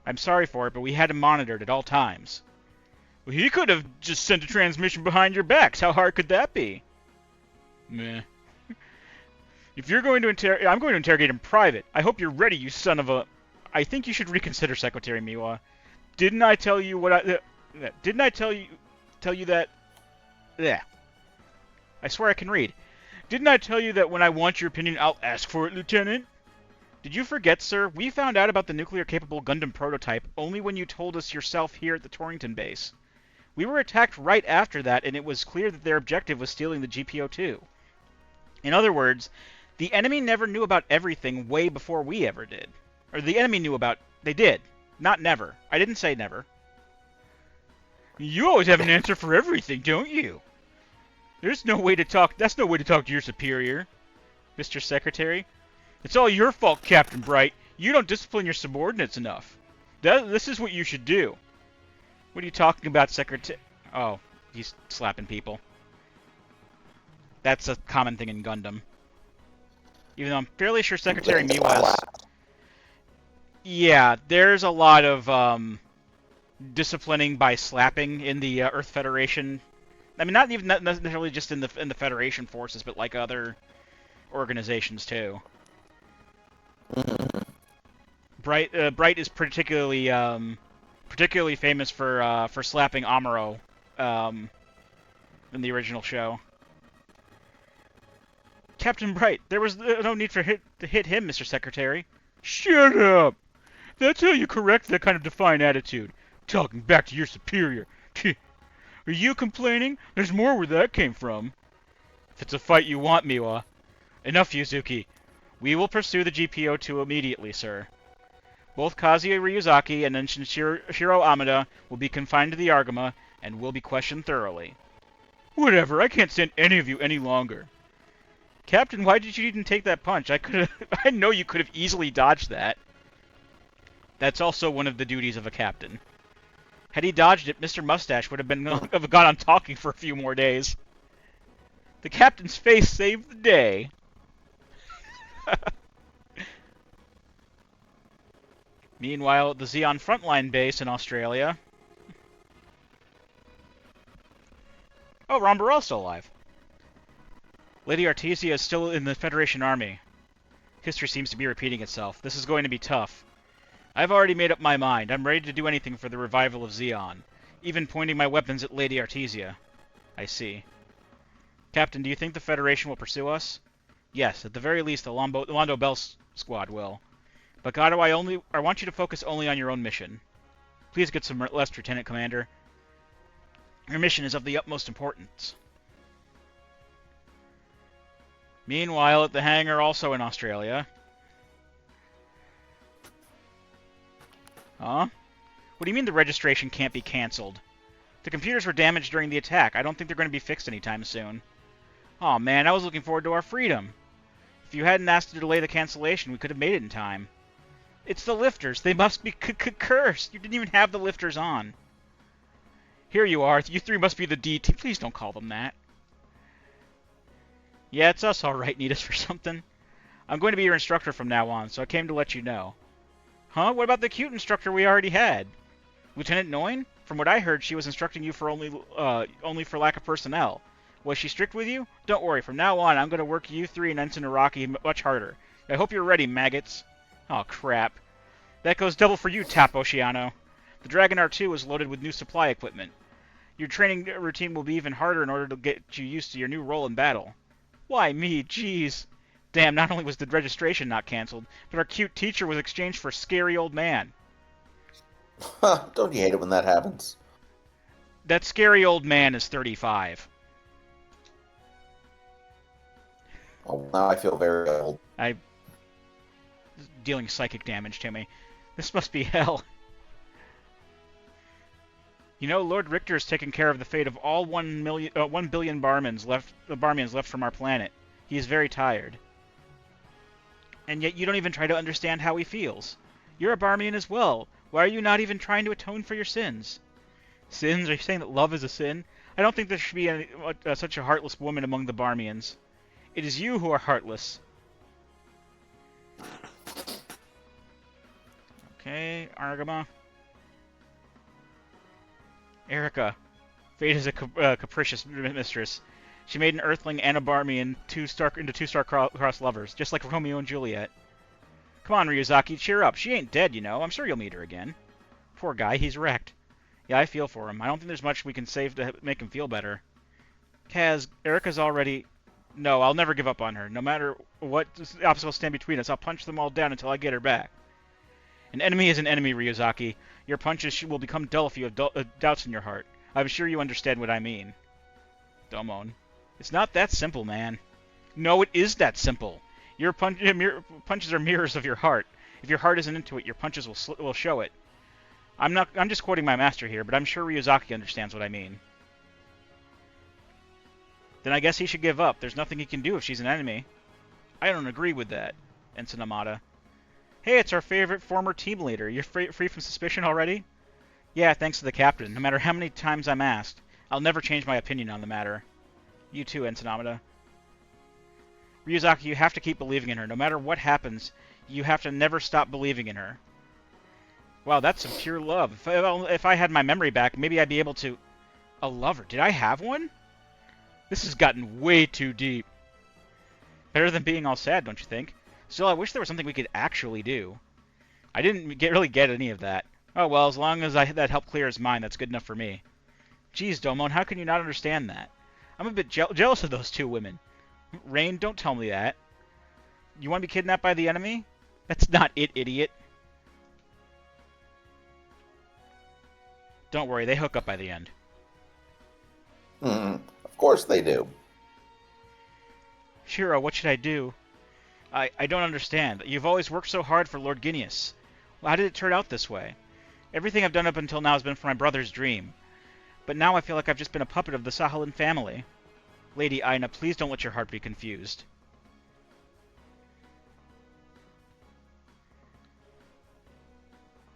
I'm sorry for it, but we had him monitored at all times. Well, he could have just sent a transmission behind your backs. How hard could that be? Meh. If you're going to I'm going to interrogate him private. I hope you're ready, you son of a... I think you should reconsider, Secretary Miwa. Didn't I tell you what I... didn't I tell you that... Yeah. I swear I can read. Didn't I tell you that when I want your opinion, I'll ask for it, Lieutenant? Did you forget, sir? We found out about the nuclear-capable Gundam prototype only when you told us yourself here at the Torrington base. We were attacked right after that, and it was clear that their objective was stealing the GPO-2. In other words, the enemy never knew about everything way before we ever did. Or the enemy knew about... They did. Not never. I didn't say never. You always have an answer for everything, don't you? There's no way to talk... That's no way to talk to your superior, Mr. Secretary. It's all your fault, Captain Bright. You don't discipline your subordinates enough. This is what you should do. What are you talking about, Secretary? Oh, he's slapping people. That's a common thing in Gundam. Even though I'm fairly sure Secretary Miwa's... Yeah, there's a lot of disciplining by slapping in the Earth Federation. I mean, not necessarily just in the Federation forces, but like other organizations too. Bright is particularly famous for slapping Amuro in the original show. Captain Bright, there was no need to hit him, Mr. Secretary. Shut up! That's how you correct that kind of defiant attitude. Talking back to your superior. Are you complaining? There's more where that came from. If it's a fight you want, Miwa. Enough, Yuzuki. We will pursue the GPO-2 immediately, sir. Both Kazuya Ryuzaki and then Shiro Amada will be confined to the Argama and will be questioned thoroughly. Whatever, I can't stand any of you any longer. Captain, why did you even take that punch? I know you could have easily dodged that. That's also one of the duties of a captain. Had he dodged it, Mr. Mustache would have gone on talking for a few more days. The captain's face saved the day. Meanwhile, at the Zeon frontline base in Australia... Oh, Rambarel's still alive. Lady Artesia is still in the Federation Army. History seems to be repeating itself. This is going to be tough. I've already made up my mind. I'm ready to do anything for the revival of Xeon, even pointing my weapons at Lady Artesia. I see. Captain, do you think the Federation will pursue us? Yes, at the very least, the Londo Bell squad will. But God, I want you to focus only on your own mission. Please get some rest, Lieutenant Commander. Your mission is of the utmost importance. Meanwhile, at the hangar, also in Australia. Huh? What do you mean the registration can't be cancelled? The computers were damaged during the attack. I don't think they're going to be fixed anytime soon. Aw, man, I was looking forward to our freedom. If you hadn't asked to delay the cancellation, we could have made it in time. It's the lifters. They must be cursed. You didn't even have the lifters on. Here you are. You three must be the DT. Please don't call them that. Yeah, it's us, all right. Need us for something? I'm going to be your instructor from now on, so I came to let you know. Huh? What about the cute instructor we already had? Lieutenant Noin? From what I heard, she was instructing you for only for lack of personnel. Was she strict with you? Don't worry. From now on, I'm going to work you three and Ensign Araki much harder. I hope you're ready, maggots. Oh, crap. That goes double for you, Tap Oceano. The Dragon R2 is loaded with new supply equipment. Your training routine will be even harder in order to get you used to your new role in battle. Why me? Jeez. Damn, not only was the registration not cancelled, but our cute teacher was exchanged for a scary old man. Don't you hate it when that happens? That scary old man is 35. Oh, now I feel very old. Dealing psychic damage to me. This must be hell. You know, Lord Richter's taken care of the fate of all 1 billion Barmians left from our planet. He is very tired. And yet you don't even try to understand how he feels. You're a Barmian as well. Why are you not even trying to atone for your sins? Sins? Are you saying that love is a sin? I don't think there should be such a heartless woman among the Barmians. It is you who are heartless. Okay, Argama. Erica. Fate is a capricious mistress. She made an Earthling and a Barmian into two-star cross lovers, just like Romeo and Juliet. Come on, Ryuzaki, cheer up. She ain't dead, you know. I'm sure you'll meet her again. Poor guy, he's wrecked. Yeah, I feel for him. I don't think there's much we can save to make him feel better. Kaz, Erica's already... No, I'll never give up on her. No matter what obstacles stand between us, I'll punch them all down until I get her back. An enemy is an enemy, Ryuzaki. Your punches will become dull if you have doubts in your heart. I'm sure you understand what I mean. Domon. It's not that simple, man. No, it is that simple. Your punches are mirrors of your heart. If your heart isn't into it, your punches will show it. I'm just quoting my master here, but I'm sure Ryuzaki understands what I mean. Then I guess he should give up. There's nothing he can do if she's an enemy. I don't agree with that, Ensign Amada. Hey, it's our favorite former team leader. You're free from suspicion already? Yeah, thanks to the captain. No matter how many times I'm asked, I'll never change my opinion on the matter. You too, Ensign Amada. Ryuzaki, you have to keep believing in her. No matter what happens, you have to never stop believing in her. Wow, that's some pure love. If I had my memory back, maybe I'd be able to... A lover. Did I have one? This has gotten way too deep. Better than being all sad, don't you think? Still, I wish there was something we could actually do. I didn't really get any of that. Oh well, as long as that helped clear his mind, that's good enough for me. Geez, Domon, how can you not understand that? I'm a bit jealous of those two women. Rain, don't tell me that. You want to be kidnapped by the enemy? That's not it, idiot. Don't worry, they hook up by the end. Of course they do. Shiro, what should I do? I don't understand. You've always worked so hard for Lord Guineas. Well, how did it turn out this way? Everything I've done up until now has been for my brother's dream. But now I feel like I've just been a puppet of the Sahalin family. Lady Aina, please don't let your heart be confused.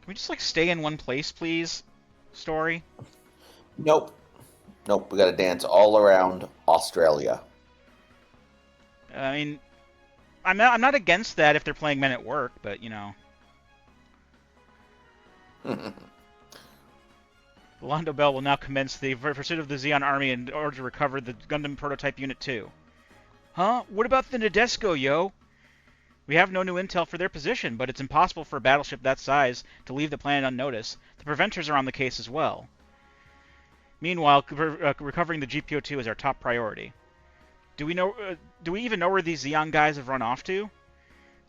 Can we just, like, stay in one place, please? Story? Nope. Nope, we gotta dance all around Australia. I mean, I'm not against that if they're playing Men at Work, but, you know. The Londo Bell will now commence the pursuit of the Xeon army in order to recover the Gundam Prototype Unit 2. Huh? What about the Nadesco, yo? We have no new intel for their position, but it's impossible for a battleship that size to leave the planet unnoticed. The preventers are on the case as well. Meanwhile, recovering the GPO-2 is our top priority. Do we even know where these Xeon guys have run off to?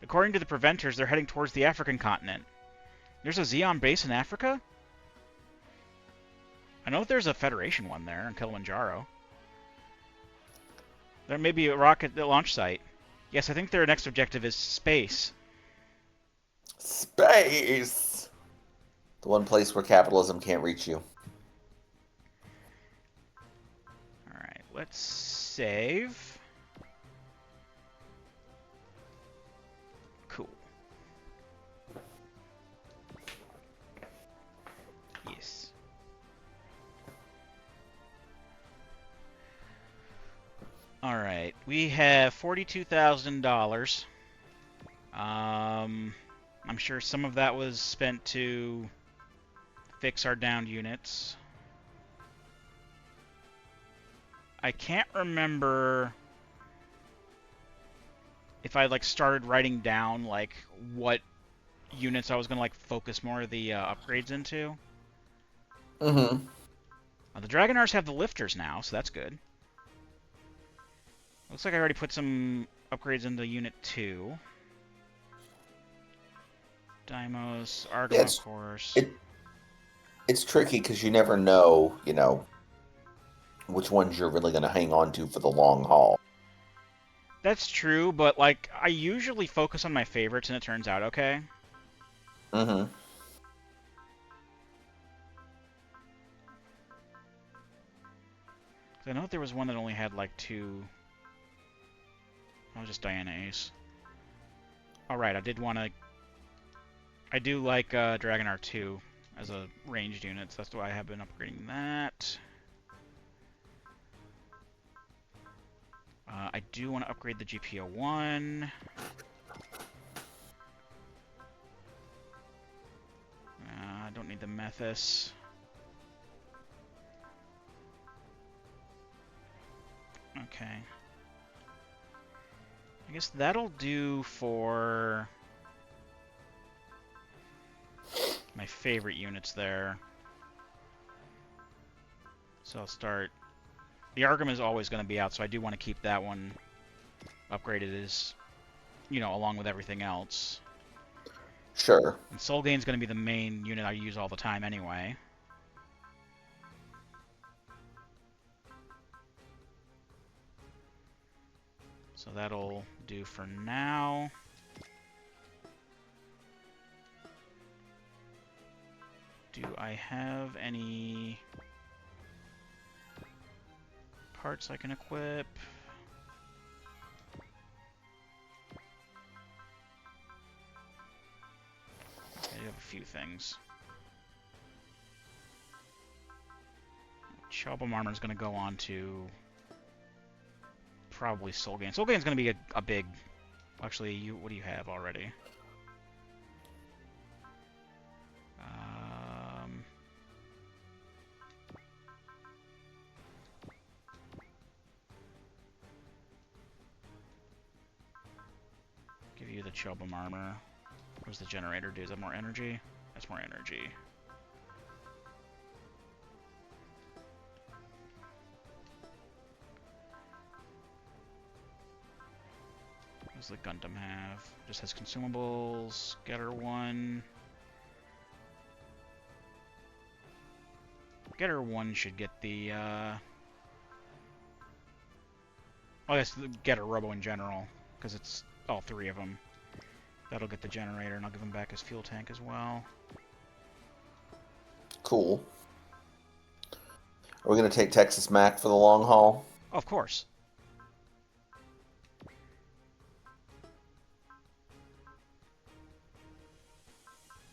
According to the preventers, they're heading towards the African continent. There's a Xeon base in Africa? I know there's a Federation one there in Kilimanjaro. There may be a rocket launch site. Yes, I think their next objective is space. Space! The one place where capitalism can't reach you. Alright, let's save. Cool. Yes. Alright, we have $42,000. I'm sure some of that was spent to fix our downed units. I can't remember if I like started writing down like what units I was gonna like focus more of the upgrades into. Mm-hmm. The Dragonars have the lifters now, so that's good. Looks like I already put some upgrades into Unit 2. Deimos, Argama, Yeah, of course. it's tricky because you never know, which ones you're really going to hang on to for the long haul. That's true, but like I usually focus on my favorites, and it turns out okay. Mm-hmm. I know there was one that only had like 2. Oh, just Diana Ace. Alright, I did want to... I do like Dragonar 2 as a ranged unit, so that's why I have been upgrading that. I do want to upgrade the GPO-1. I don't need the Methus. Okay. I guess that'll do for my favorite units there. So I'll start... The Argam is always going to be out, so I do want to keep that one upgraded as, along with everything else. Sure. And Soul Gain's going to be the main unit I use all the time anyway. So that'll do for now. Do I have any parts I can equip? I do have a few things. Chobham Armor is going to go on to probably Soul Gain. Soul Gain is going to be a big... Actually, what do you have already? Give you the Chobham Armor. What does the generator do? Is that more energy? That's more energy. What does the Gundam have? Just has consumables. Getter 1. Getter 1 should get the, I guess the Getter Robo in general, because it's all 3 of them. That'll get the generator, and I'll give him back his fuel tank as well. Cool. Are we going to take Texas Mac for the long haul? Of course.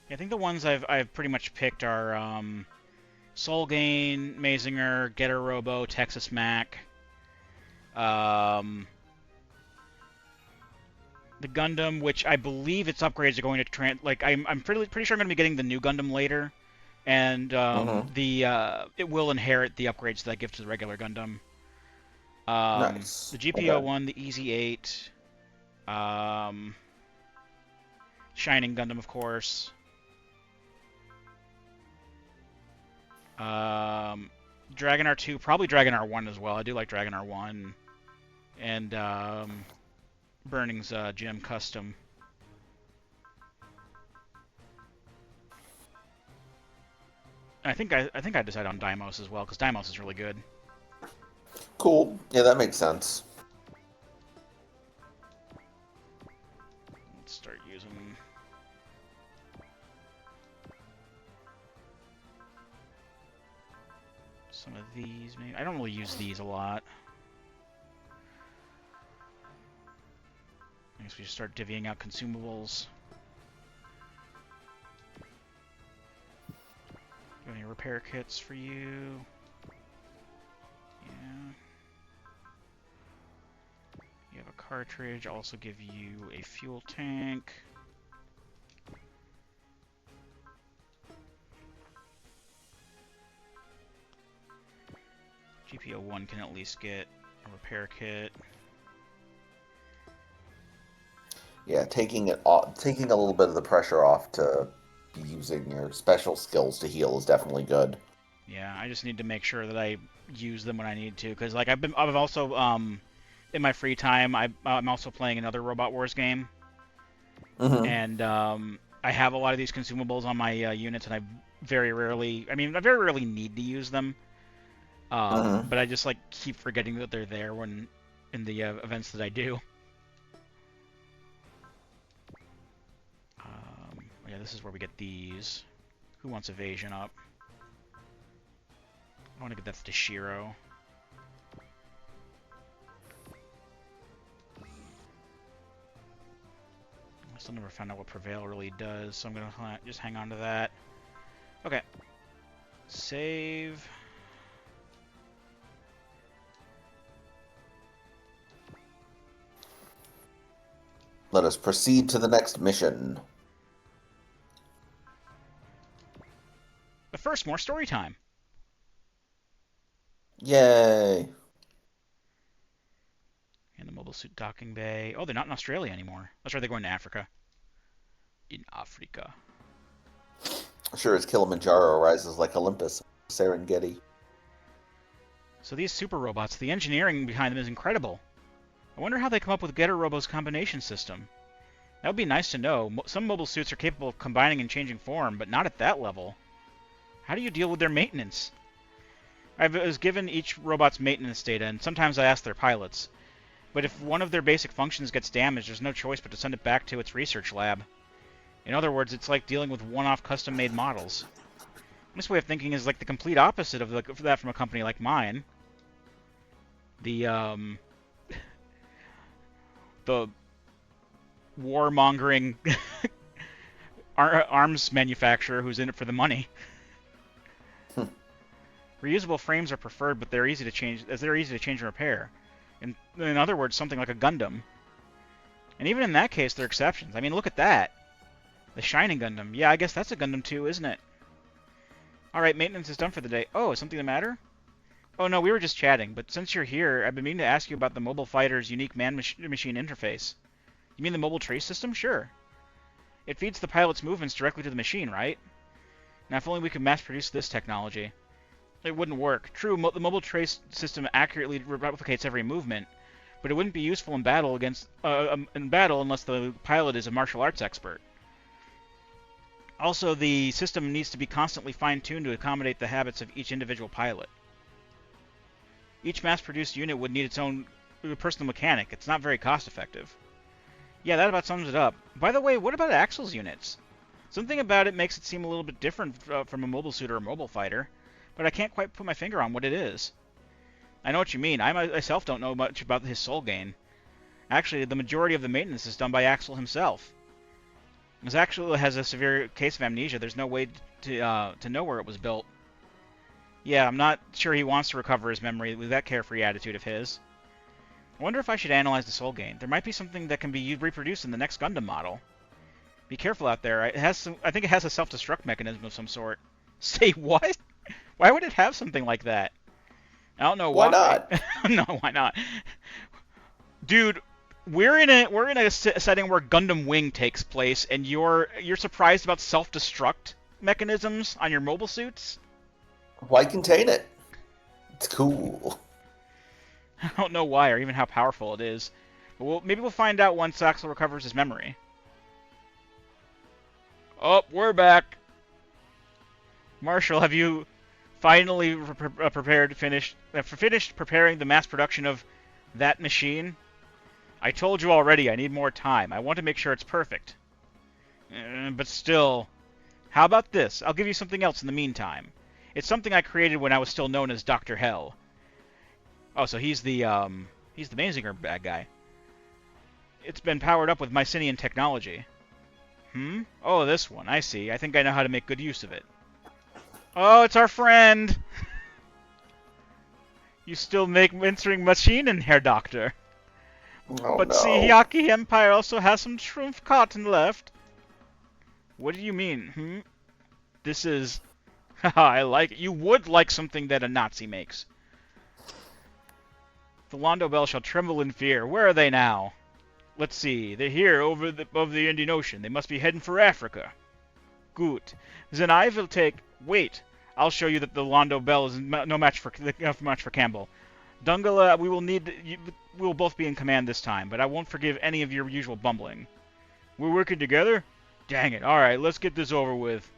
Yeah, I think the ones I've pretty much picked are Soul Gain, Mazinger, Getter Robo, Texas Mac. The Gundam, which I believe its upgrades are going to I'm pretty sure I'm going to be getting the new Gundam later, and it will inherit the upgrades that I give to the regular Gundam. Nice. The GPO one, the Easy 8. Shining Gundam, of course. Dragon R2, probably Dragon R1 as well. I do like Dragon R1. And Burning's Gem Custom. I think I decided on Deimos as well, because Deimos is really good. Cool. Yeah, that makes sense. Let's start using... some of these, maybe. I don't really use these a lot. I guess we just start divvying out consumables. Do any repair kits for you? Yeah. You have a cartridge. I'll also give you a fuel tank. GPO-1 can at least get a repair kit. Yeah, taking a little bit of the pressure off to using your special skills to heal is definitely good. Yeah, I just need to make sure that I use them when I need to, because like I've also in my free time I'm also playing another Robot Wars game, Mm-hmm. and I have a lot of these consumables on my units, and I very rarely need to use them, Mm-hmm. but I just like keep forgetting that they're there when in the events that I do. Yeah, this is where we get these. Who wants evasion up? I want to get that to Shiro. I still never found out what Prevail really does, so I'm going to just hang on to that. Okay. Save. Let us proceed to the next mission. But first, more story time. Yay! And the mobile suit docking bay. Oh, they're not in Australia anymore. That's right, they're going to Africa. In Africa. Sure as Kilimanjaro rises like Olympus, Serengeti. So these super robots, the engineering behind them is incredible. I wonder how they come up with Getter Robo's combination system. That would be nice to know. Some mobile suits are capable of combining and changing form, but not at that level. How do you deal with their maintenance? I was given each robot's maintenance data, and sometimes I ask their pilots. But if one of their basic functions gets damaged, there's no choice but to send it back to its research lab. In other words, it's like dealing with one-off custom-made models. This way of thinking is like the complete opposite of that from a company like mine. The the warmongering arms manufacturer who's in it for the money. Reusable frames are preferred, but they're easy to change and repair. In other words, something like a Gundam. And even in that case, there are exceptions. I mean, look at that. The Shining Gundam. Yeah, I guess that's a Gundam too, isn't it? Alright, maintenance is done for the day. Oh, is something the matter? Oh no, we were just chatting, but since you're here, I've been meaning to ask you about the mobile fighter's unique man-machine interface. You mean the mobile trace system? Sure. It feeds the pilot's movements directly to the machine, right? Now, if only we could mass-produce this technology. It wouldn't work. True, the mobile trace system accurately replicates every movement, but it wouldn't be useful in battle unless the pilot is a martial arts expert. Also, the system needs to be constantly fine-tuned to accommodate the habits of each individual pilot. Each mass-produced unit would need its own personal mechanic. It's not very cost-effective. Yeah, that about sums it up. By the way, what about Axel's units? Something about it makes it seem a little bit different from a mobile suit or a mobile fighter, but I can't quite put my finger on what it is. I know what you mean. I myself don't know much about his soul gain. Actually, the majority of the maintenance is done by Axel himself. As Axel has a severe case of amnesia, there's no way to know where it was built. Yeah, I'm not sure he wants to recover his memory with that carefree attitude of his. I wonder if I should analyze the soul gain. There might be something that can be reproduced in the next Gundam model. Be careful out there. I think it has a self-destruct mechanism of some sort. Say what? Why would it have something like that? I don't know Why why. not? No, why not? Dude, we're in a setting where Gundam Wing takes place, and you're surprised about self-destruct mechanisms on your mobile suits. Why contain it? It's cool. I don't know why or even how powerful it is. But maybe we'll find out once Axel recovers his memory. Oh, we're back. Marshall, have you finally finished preparing the mass production of that machine? I told you already I need more time. I want to make sure it's perfect. But still, how about this? I'll give you something else in the meantime. It's something I created when I was still known as Dr. Hell. Oh, so he's the Mazinger bad guy. It's been powered up with Mycenian technology. Oh, this one. I see. I think I know how to make good use of it. Oh, it's our friend! You still make answering machine in Herr Doctor. Oh, But no. see, Hyaki Empire also has some shrimp cotton left. What do you mean, This is... I like it. You would like something that a Nazi makes. The Londo Bell shall tremble in fear. Where are they now? Let's see. They're here over the Indian Ocean. They must be heading for Africa. Good. Then I will take... Wait. I'll show you that the Londo Bell is no match for Campbell. Dungala, we will both be in command this time, but I won't forgive any of your usual bumbling. We're working together? Dang it. Alright, let's get this over with.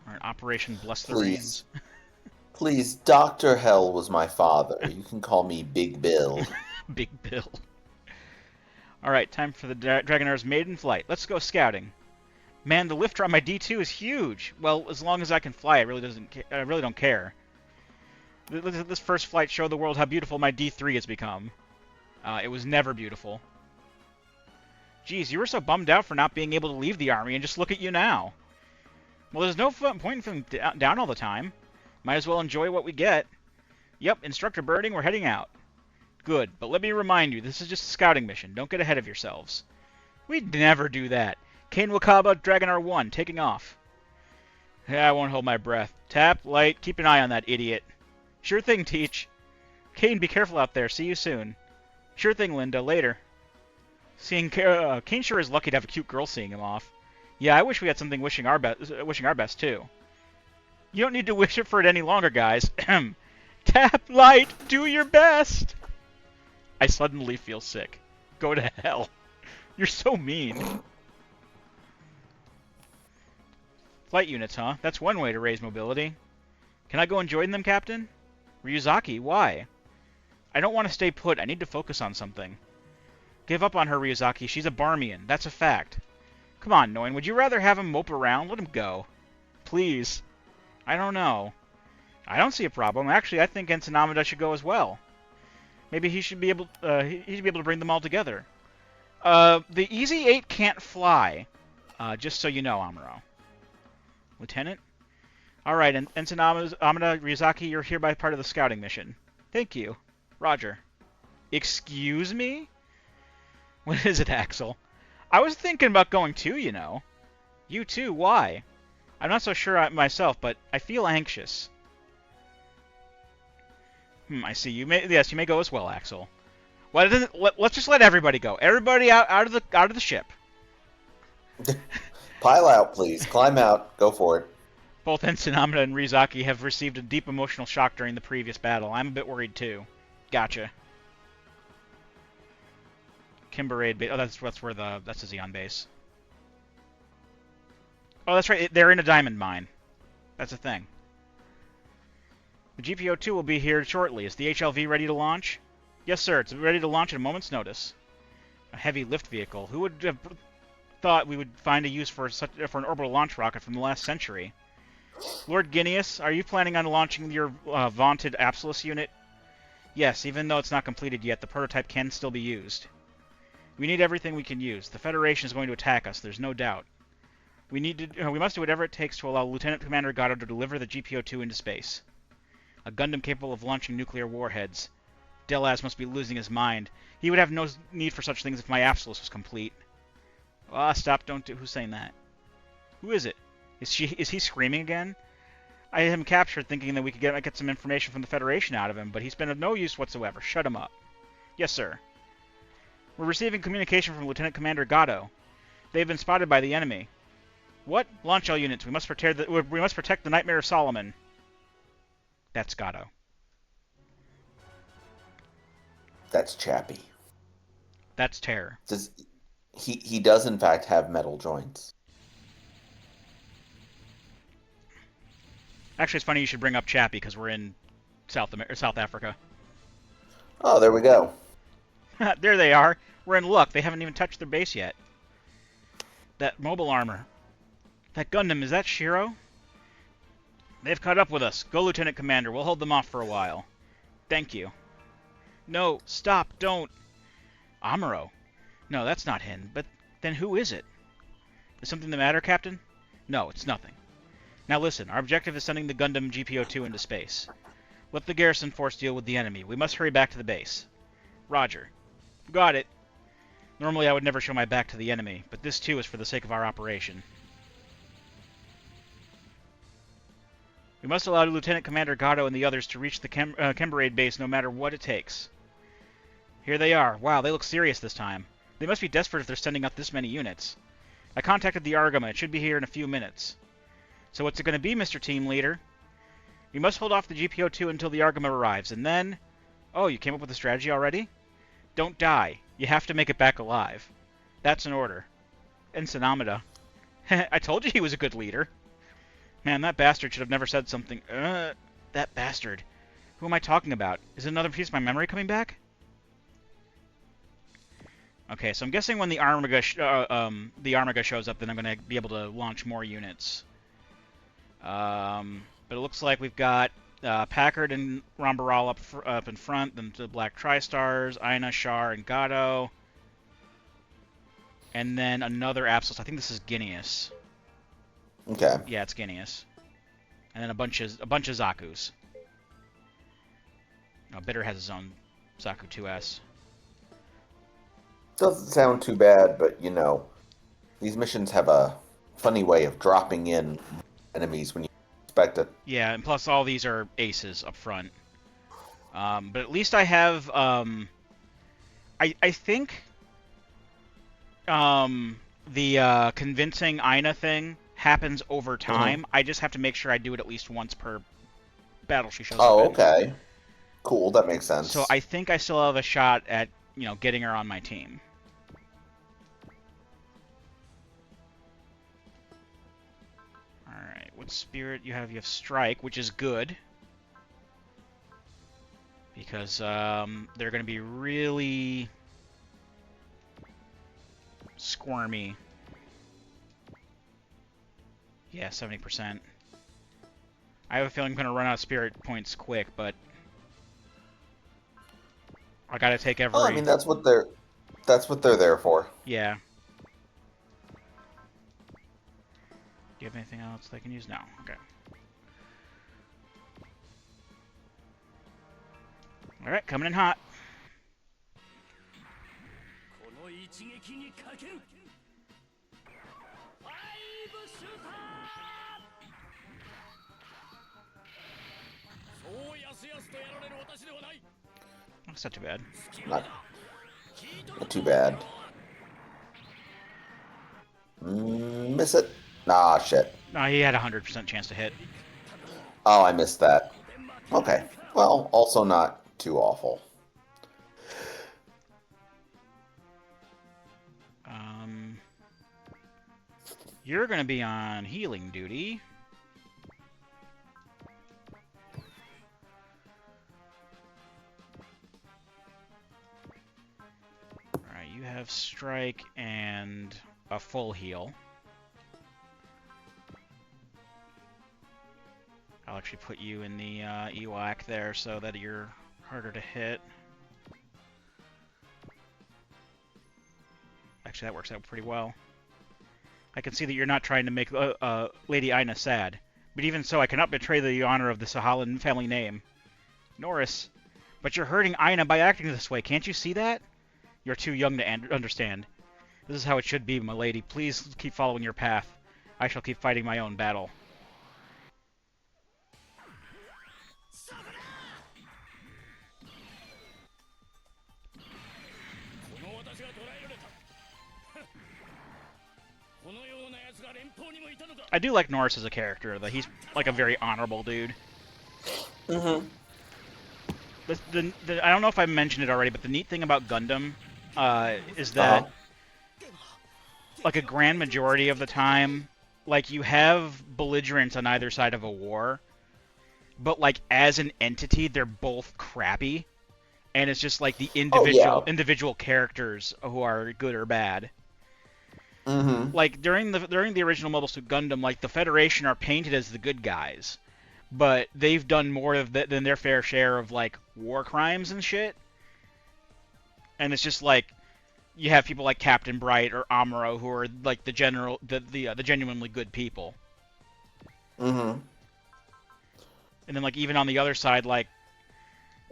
Alright, Operation Bless the Rains. Please, Dr. Hell was my father. You can call me Big Bill. Big Bill. Alright, time for the Dragonair's maiden flight. Let's go scouting. Man, the lifter on my D2 is huge. Well, as long as I can fly, I really don't care. This first flight showed the world how beautiful my D3 has become. It was never beautiful. Geez, you were so bummed out for not being able to leave the army, and just look at you now. Well, there's no point in feeling down all the time. Might as well enjoy what we get. Yep, Instructor Birding, we're heading out. Good, but let me remind you, this is just a scouting mission. Don't get ahead of yourselves. We'd never do that. Kane Wakaba, Dragonair 1, taking off. Yeah, I won't hold my breath. Tap, light, keep an eye on that idiot. Sure thing, Teach. Kane, be careful out there. See you soon. Sure thing, Linda. Later. Kane sure is lucky to have a cute girl seeing him off. Yeah, I wish we had something wishing our best, too. You don't need to wish it for it any longer, guys. Tap, light, do your best. I suddenly feel sick. Go to hell. You're so mean. Flight units, huh? That's one way to raise mobility. Can I go and join them, Captain? Ryuzaki, why? I don't want to stay put. I need to focus on something. Give up on her, Ryuzaki. She's a Barmian. That's a fact. Come on, Noin. Would you rather have him mope around? Let him go. Please. I don't know. I don't see a problem. Actually, I think Ensign Amida should go as well. Maybe he should be able to bring them all together. The Easy 8 can't fly. Just so you know, Amuro. Lieutenant? Alright, Ensign Amida Ryuzaki, you're hereby part of the scouting mission. Thank you. Roger. Excuse me? What is it, Axel? I was thinking about going too, you know. You too? Why? I'm not so sure myself, but I feel anxious. I see. You may go as well, Axel. Well, let's just let everybody go. Everybody out of the ship. Pile out, please. Climb out. Go for it. Both Ensign Amida and Ryuzaki have received a deep emotional shock during the previous battle. I'm a bit worried too. Gotcha. Kimberade base. Oh, that's the Xeon base. Oh, that's right. They're in a diamond mine. That's a thing. The GPO-2 will be here shortly. Is the HLV ready to launch? Yes, sir. It's ready to launch at a moment's notice. A heavy lift vehicle. Who would have thought we would find a use for an orbital launch rocket from the last century? Lord Guineas, are you planning on launching your vaunted Apsilus unit? Yes, even though it's not completed yet, the prototype can still be used. We need everything we can use. The Federation is going to attack us, there's no doubt. We must do whatever it takes to allow Lieutenant Commander Gatto to deliver the GPO-2 into space. A Gundam capable of launching nuclear warheads. Delaz must be losing his mind. He would have no need for such things if my Apsilus was complete. Ah, stop, don't do... Who's saying that? Who is it? Is he screaming again? I had him captured thinking that we could get some information from the Federation out of him, but he's been of no use whatsoever. Shut him up. Yes, sir. We're receiving communication from Lieutenant Commander Gatto. They've been spotted by the enemy. What? Launch all units. We must protect the Nightmare of Solomon. That's Gatto. That's Chappie. That's Terror. He does in fact have metal joints. Actually, it's funny you should bring up Chappie because we're in South Africa. Oh, there we go. There they are. We're in luck. They haven't even touched their base yet. That mobile armor. That Gundam, is that Shiro? They've caught up with us. Go, Lieutenant Commander. We'll hold them off for a while. Thank you. No, stop, don't. Amuro. No, that's not him. But then who is it? Is something the matter, Captain? No, it's nothing. Now listen, our objective is sending the Gundam GPO-2 into space. Let the garrison force deal with the enemy. We must hurry back to the base. Roger. Got it. Normally I would never show my back to the enemy, but this too is for the sake of our operation. We must allow Lieutenant Commander Gatto and the others to reach the Kemberade base no matter what it takes. Here they are. Wow, they look serious this time. They must be desperate if they're sending out this many units. I contacted the Argama. It should be here in a few minutes. So what's it going to be, Mr. Team Leader? We must hold off the GPO-2 until the Argama arrives, and then... Oh, you came up with a strategy already? Don't die. You have to make it back alive. That's an order. Ensign Amida. I told you he was a good leader. Man, that bastard should have never said something. That bastard. Who am I talking about? Is another piece of my memory coming back? Okay, so I'm guessing when the Armiga shows up, then I'm going to be able to launch more units. But it looks like we've got Packard and Rambaral up in front, then the Black Tri-Stars, Aina, Shar, and Gatto. And then another Absolus. I think this is Guineas. Okay. Yeah, it's Guineas. And then a bunch of Zakus. Oh, Bitter has his own Zaku 2S. Doesn't sound too bad, but you know, these missions have a funny way of dropping in enemies when you expect it. Yeah, and plus all these are aces up front. But at least I have, I think, the convincing Aina thing happens over time. I just have to make sure I do it at least once per battle she shows up in. Oh, okay. Cool, that makes sense. So I think I still have a shot at, getting her on my team. Alright, what spirit you have? You have Strike, which is good. Because they're going to be really squirmy. Yeah, 70%. I have a feeling I'm going to run out of spirit points quick, but I got to take every... Oh, I mean, that's what they're there for. Yeah. Do you have anything else they can use? No. Okay. Alright, coming in hot. That's not too bad. Not too bad. Miss it. Nah, shit. No, he had a 100% chance to hit. Oh, I missed that. Okay. Well, also not too awful. You're going to be on healing duty. Alright, you have strike and a full heal. I'll actually put you in the EWAC there so that you're harder to hit. Actually, that works out pretty well. I can see that you're not trying to make Lady Aina sad. But even so, I cannot betray the honor of the Sahalin family name. Norris, but you're hurting Aina by acting this way. Can't you see that? You're too young to understand. This is how it should be, my lady. Please keep following your path. I shall keep fighting my own battle. I do like Norris as a character. That he's like a very honorable dude. Mm-hmm. I don't know if I mentioned it already, but the neat thing about Gundam is that Uh-huh. like a grand majority of the time, like you have belligerents on either side of a war, but like as an entity, they're both crappy, and it's just like the Oh, yeah. individual characters who are good or bad. Mm-hmm. Like during the original Mobile Suit Gundam, like the Federation are painted as the good guys, but they've done more than their fair share of like war crimes and shit. And it's just like you have people like Captain Bright or Amuro who are like the genuinely good people. Mm-hmm. And then like even on the other side, like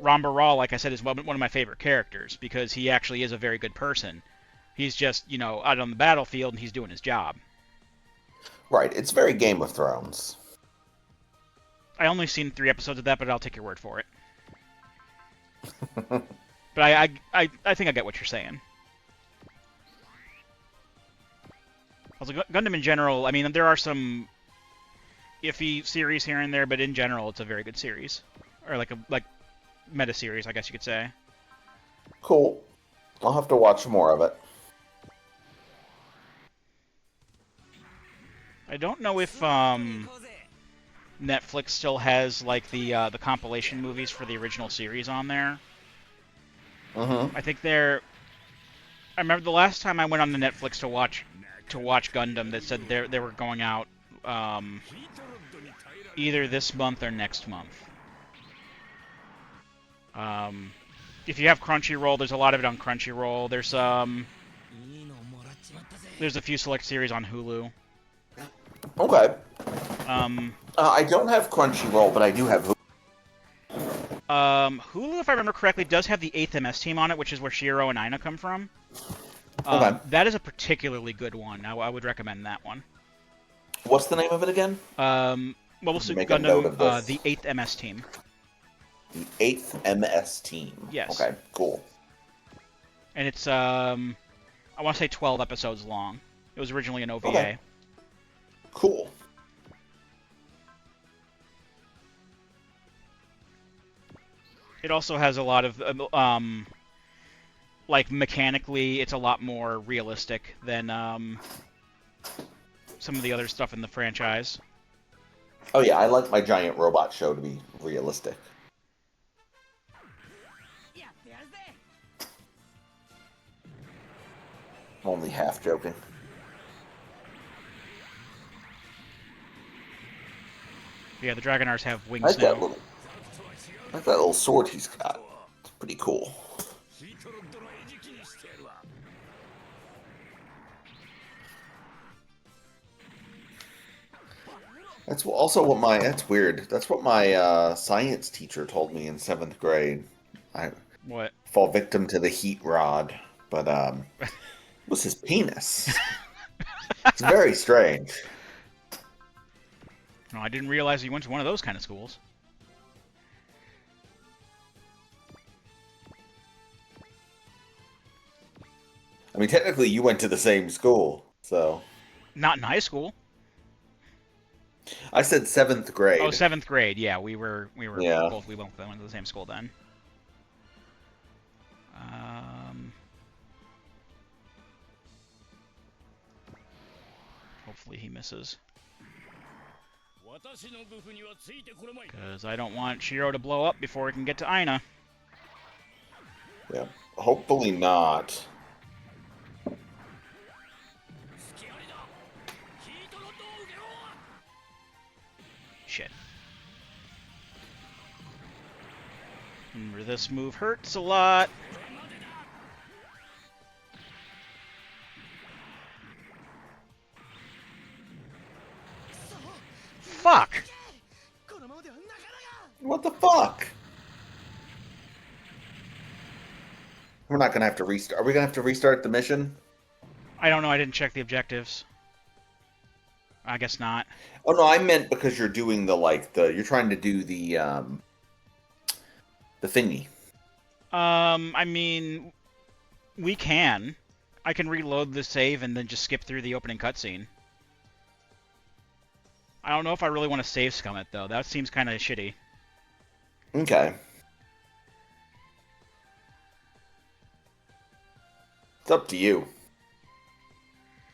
Ramba Raw, like I said, is one of my favorite characters because he actually is a very good person. He's just, out on the battlefield and he's doing his job. Right. It's very Game of Thrones. I only seen 3 episodes of that, but I'll take your word for it. But I think I get what you're saying. Also, Gundam in general, I mean, there are some iffy series here and there, but in general, it's a very good series, or like meta series, I guess you could say. Cool. I'll have to watch more of it. I don't know if Netflix still has like the compilation movies for the original series on there. Mm-hmm. I think they're. I remember the last time I went on the Netflix to watch Gundam, that said they were going out either this month or next month. If you have Crunchyroll, there's a lot of it on Crunchyroll. There's a few select series on Hulu. Okay. Um, I don't have Crunchyroll, but I do have Hulu, if I remember correctly, does have the 8th MS team on it, which is where Shiro and Aina come from. Okay. That is a particularly good one. I would recommend that one. What's the name of it again? Mobile Suit Make a note of Gundam, this. the 8th MS team. The 8th MS team. Yes. Okay, cool. And it's, I want to say 12 episodes long. It was originally an OVA. Okay. Cool. It also has a lot of, like, mechanically, it's a lot more realistic than, some of the other stuff in the franchise. Oh yeah, I like my giant robot show to be realistic. I'm only half joking. Yeah, the Dragonars have I wings like that now. little, I like that little sword he's got. It's pretty cool. That's also what my. That's weird. That's what my science teacher told me in 7th grade. I What? fall victim to the heat rod, but it was his penis. It's very strange. No, I didn't realize you went to one of those kind of schools. I mean, technically, you went to the same school, so Not in high school. I said 7th grade. Oh, 7th grade. Yeah, we were Yeah. we both went to the same school then. Hopefully he misses. Because I don't want Shiro to blow up before he can get to Aina. Yeah. Hopefully not. Shit. Remember, this move hurts a lot. Fuck! What the fuck? We're not gonna have to restart. Are we gonna have to restart the mission? I don't know, I didn't check the objectives. I guess not. Oh no, I meant because you're doing you're trying to do the thingy. I mean, we can. I can reload the save and then just skip through the opening cutscene. I don't know if I really want to save scum it, though. That seems kind of shitty. Okay. It's up to you.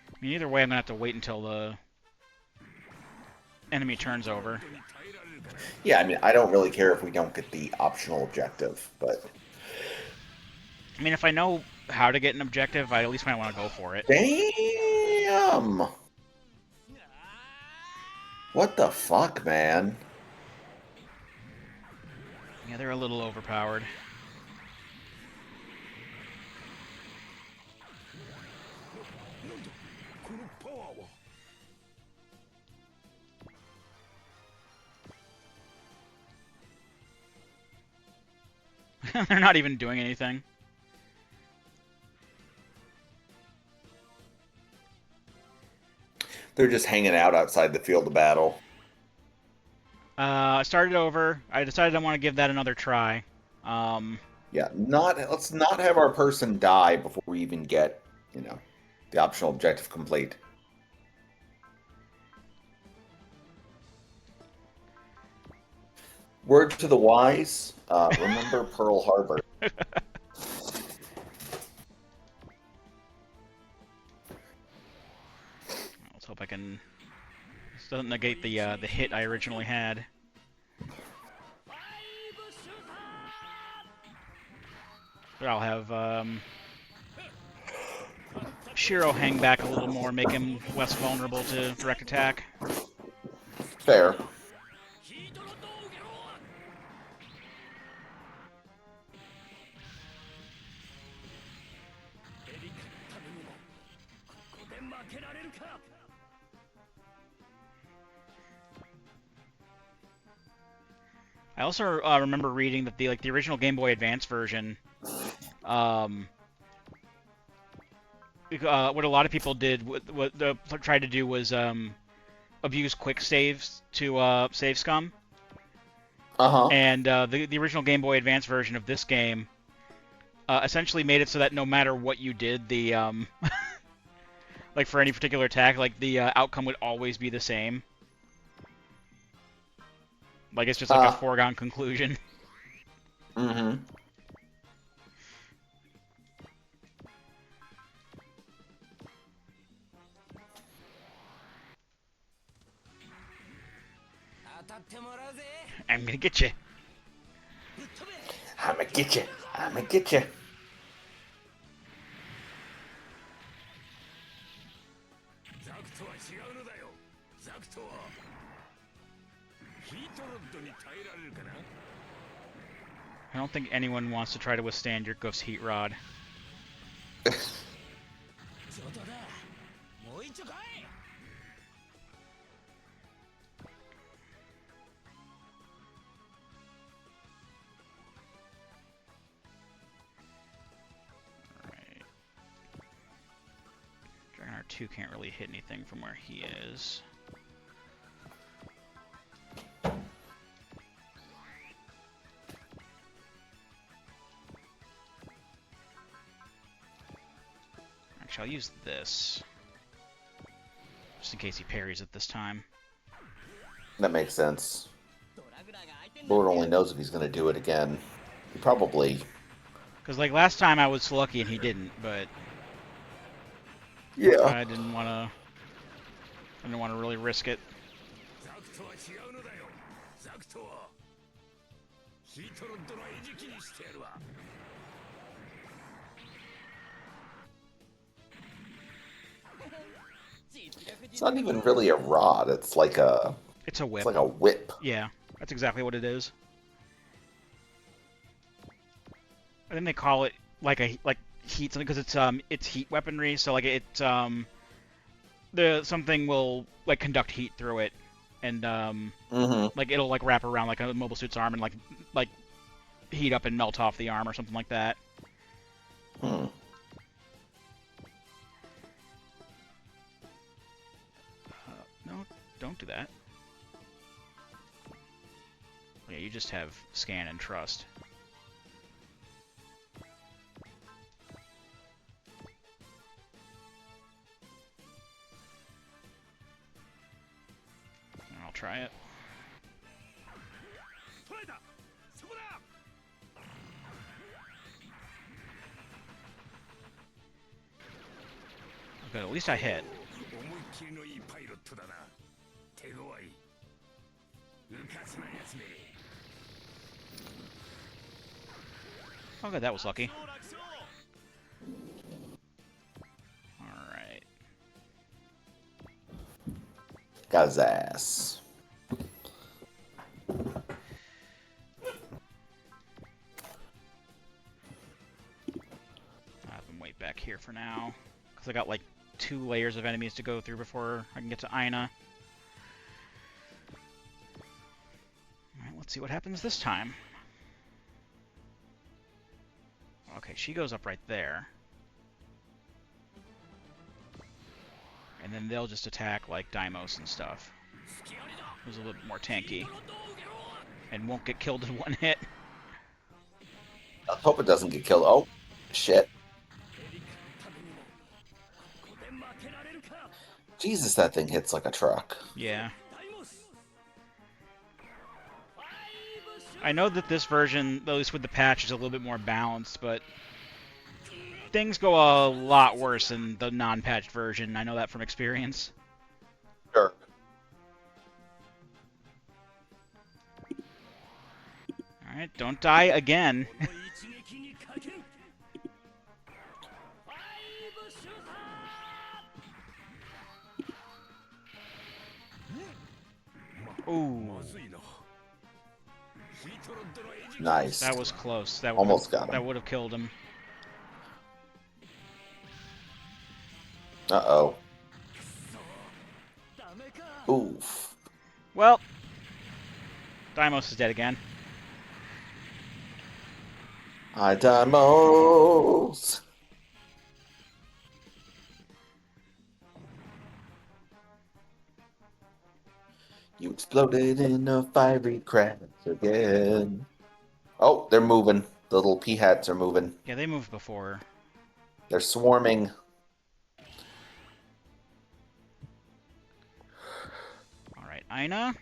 I mean, either way, I'm going to have to wait until the enemy turns over. Yeah, I mean, I don't really care if we don't get the optional objective, but... I mean, if I know how to get an objective, I at least might want to go for it. Damn! What the fuck, man? Yeah, they're a little overpowered. They're not even doing anything. They're just hanging out outside the field of battle. I started over. I decided I want to give that another try. Yeah, let's not have our person die before we even get, the optional objective complete. Word to the wise, remember Pearl Harbor. Let's hope I can... This doesn't negate the hit I originally had. But I'll have Shiro hang back a little more, make him less vulnerable to direct attack. Fair. I also remember reading that the original Game Boy Advance version, what a lot of people did, what they tried to do was abuse quick saves to save scum. Uh-huh. And the original Game Boy Advance version of this game essentially made it so that no matter what you did, the like for any particular attack, like the outcome would always be the same. Like it's just like a foregone conclusion. Mm-hmm. I'm gonna get you. I'm gonna get you. I'm gonna get you. I don't think anyone wants to try to withstand your Goof's Heat Rod. Alright. Dragon R2 can't really hit anything from where he is. Actually, I'll use this. Just in case he parries it this time. That makes sense. Lord only knows if he's gonna do it again. He probably... Because, like, last time I was lucky and he didn't, but... Yeah. I didn't want to really risk it. It's not even really a rod. It's like a... It's a whip. It's like a whip. Yeah, that's exactly what it is. I think they call it like heat something because it's heat weaponry. So like something will like conduct heat through it, and like it'll like wrap around like a mobile suit's arm and like heat up and melt off the arm or something like that. Hmm. No, don't do that. Yeah, you just have scan and trust. try it. Good, at least I hit. Oh good, that was lucky. Alright. Got his ass. I can wait back here for now. Because I got like 2 layers of enemies to go through before I can get to Aina. Alright, let's see what happens this time. Okay, she goes up right there. And then they'll just attack like Deimos and stuff. Who's a little bit more tanky. And won't get killed in 1 hit. I hope it doesn't get killed. Oh, shit. Jesus, that thing hits like a truck. Yeah. I know that this version, at least with the patch, is a little bit more balanced, but things go a lot worse in the non-patched version. I know that from experience. Sure. Alright, don't die again. Ooh. Nice. That was close. That Almost got him. That would have killed him. Uh-oh. Oof. Well, Deimos is dead again. Hi, Deimos. You exploded in a fiery crash again. Oh, they're moving. The little pea hats are moving. Yeah, they moved before. They're swarming. Alright, Aina.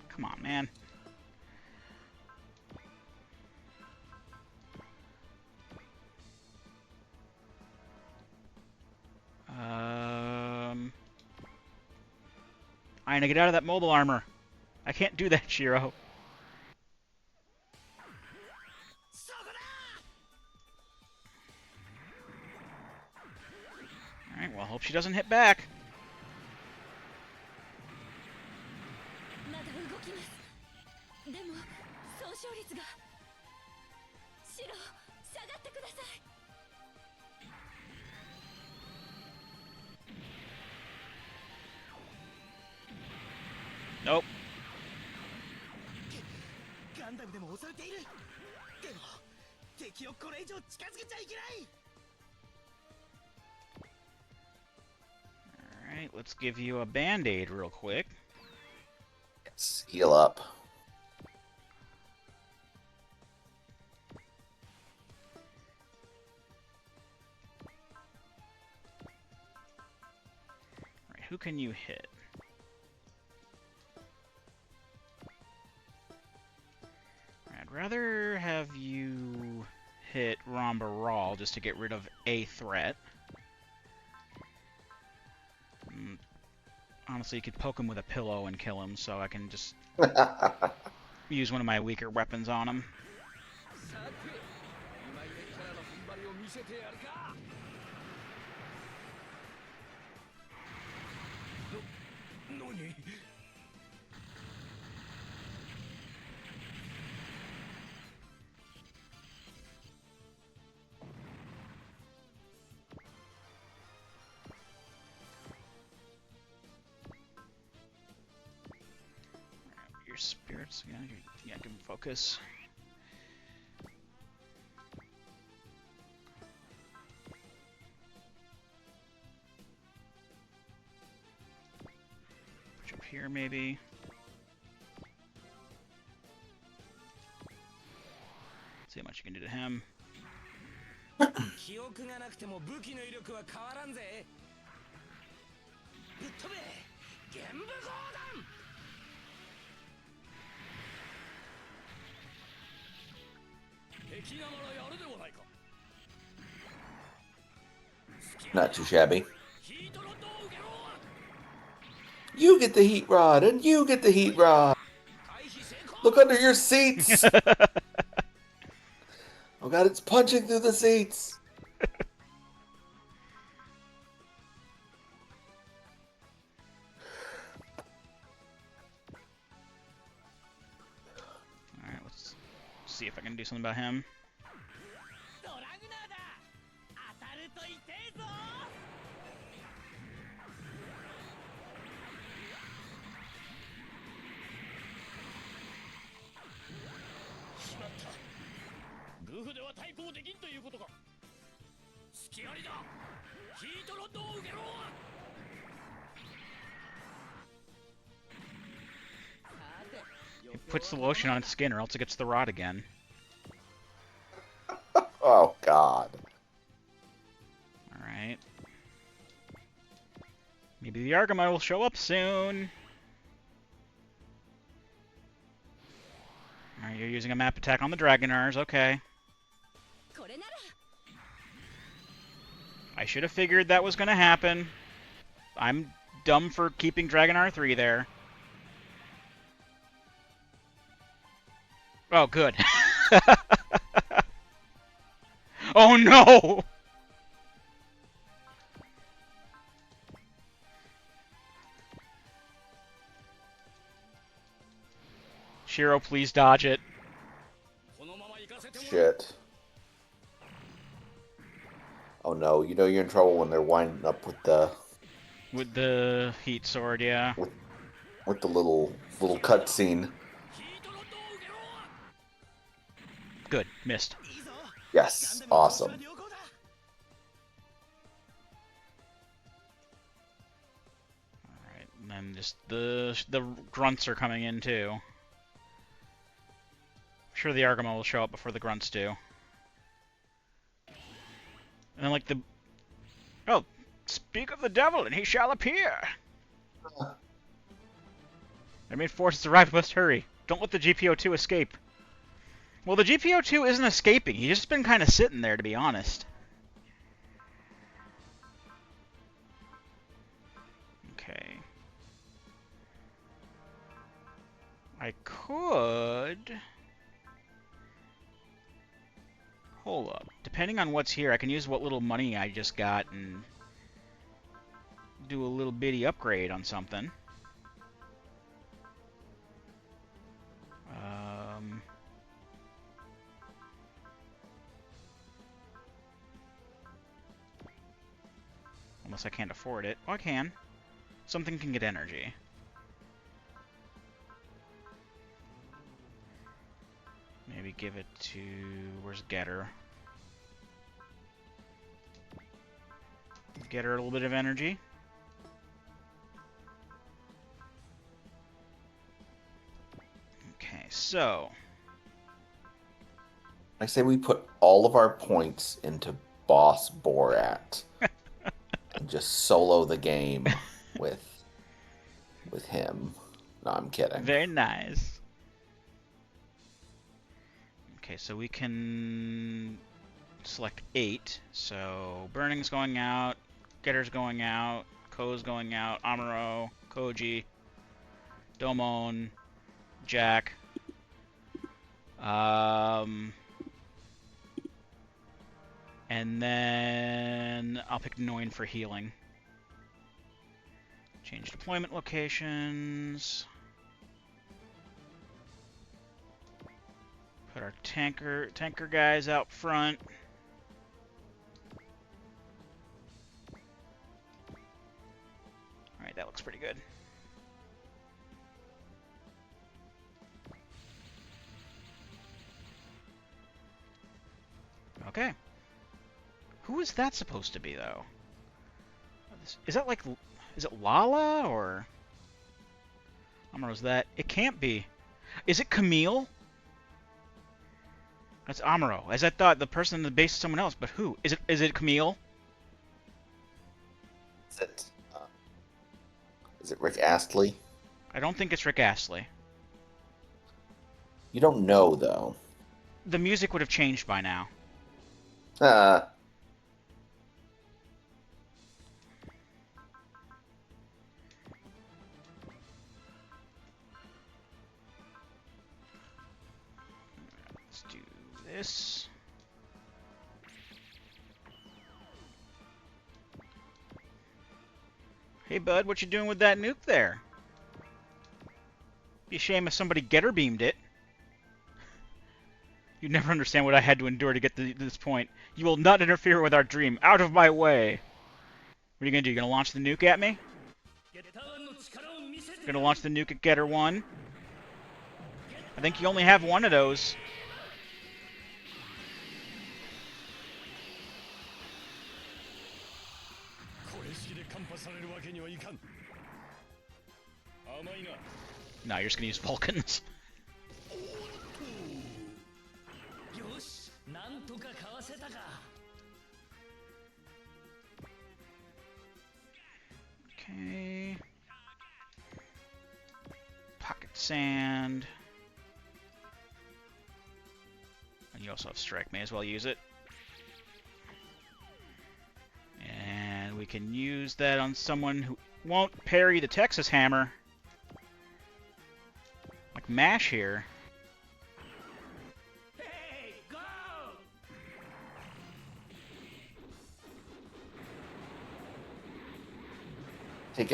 Come on, man. Aina, get out of that mobile armor. I can't do that, Shiro. Alright, well, hope she doesn't hit back. Nope. Alright, let's give you a band-aid real quick. Yes, heal up. Alright, who can you hit? I'd rather have you hit Rambaral just to get rid of a threat. Honestly, you could poke him with a pillow and kill him, so I can just use one of my weaker weapons on him. Your spirits, yeah, give him focus. Put you up here, maybe. See how much you can do to him. Not too shabby. You get the heat rod, and you get the heat rod. Look under your seats. Oh god, it's punching through the seats. Alright, let's see if I can do something about him. He puts the lotion on its skin or else it gets the rod again. Oh god. Alright. Maybe the Argama will show up soon. Alright, you're using a map attack on the Dragonars, okay. I should have figured that was going to happen. I'm dumb for keeping Dragonar 3 there. Oh, good. Oh, no! Shiro, please dodge it. Shit. Oh no, you know you're in trouble when they're winding up with the heat sword, yeah. with the little cutscene. Good, missed. Yes, awesome. Alright, and then just the grunts are coming in too. I'm sure the Argama will show up before the grunts do. And then like the... Oh, speak of the devil and he shall appear! I mean, forces arrived, must hurry. Don't let the GPO2 escape. Well, the GPO2 isn't escaping. He's just been kind of sitting there, to be honest. Okay. I could... Hold up. Depending on what's here, I can use what little money I just got and do a little bitty upgrade on something. Unless I can't afford it. Oh, I can. Something can get energy. Maybe give it to... Where's Getter? Get her a little bit of energy. Okay, so... I say we put all of our points into Boss Borat. And just solo the game with him. No, I'm kidding. Very nice. Okay, so we can select 8. So Burning's going out, Getter's going out, Ko's going out, Amuro, Koji, Domon, Jack. And then I'll pick Noin for healing. Change deployment locations. Put our tanker guys out front. Alright, that looks pretty good. Okay. Who is that supposed to be, though? Is that like... Is it Lala, or... Amuro's that? It can't be. Is it Camille? That's Amuro. As I thought, the person in the base is someone else, but who? Is it Camille? Is it Rick Astley? I don't think it's Rick Astley. You don't know, though. The music would have changed by now. Uh, Let's do this. Hey, bud, what you doing with that nuke there? Be a shame if somebody getter beamed it. You'd never understand what I had to endure to get to this point. You will not interfere with our dream. Out of my way. What are you gonna do? You gonna launch the nuke at me? Gonna launch the nuke at Getter 1. I think you only have one of those. No, you're just gonna use Vulcans. Okay. Pocket sand. And you also have strike. May as well use it. And we can use that on someone who won't parry the Texas hammer. Like Mash here. Hey, go! take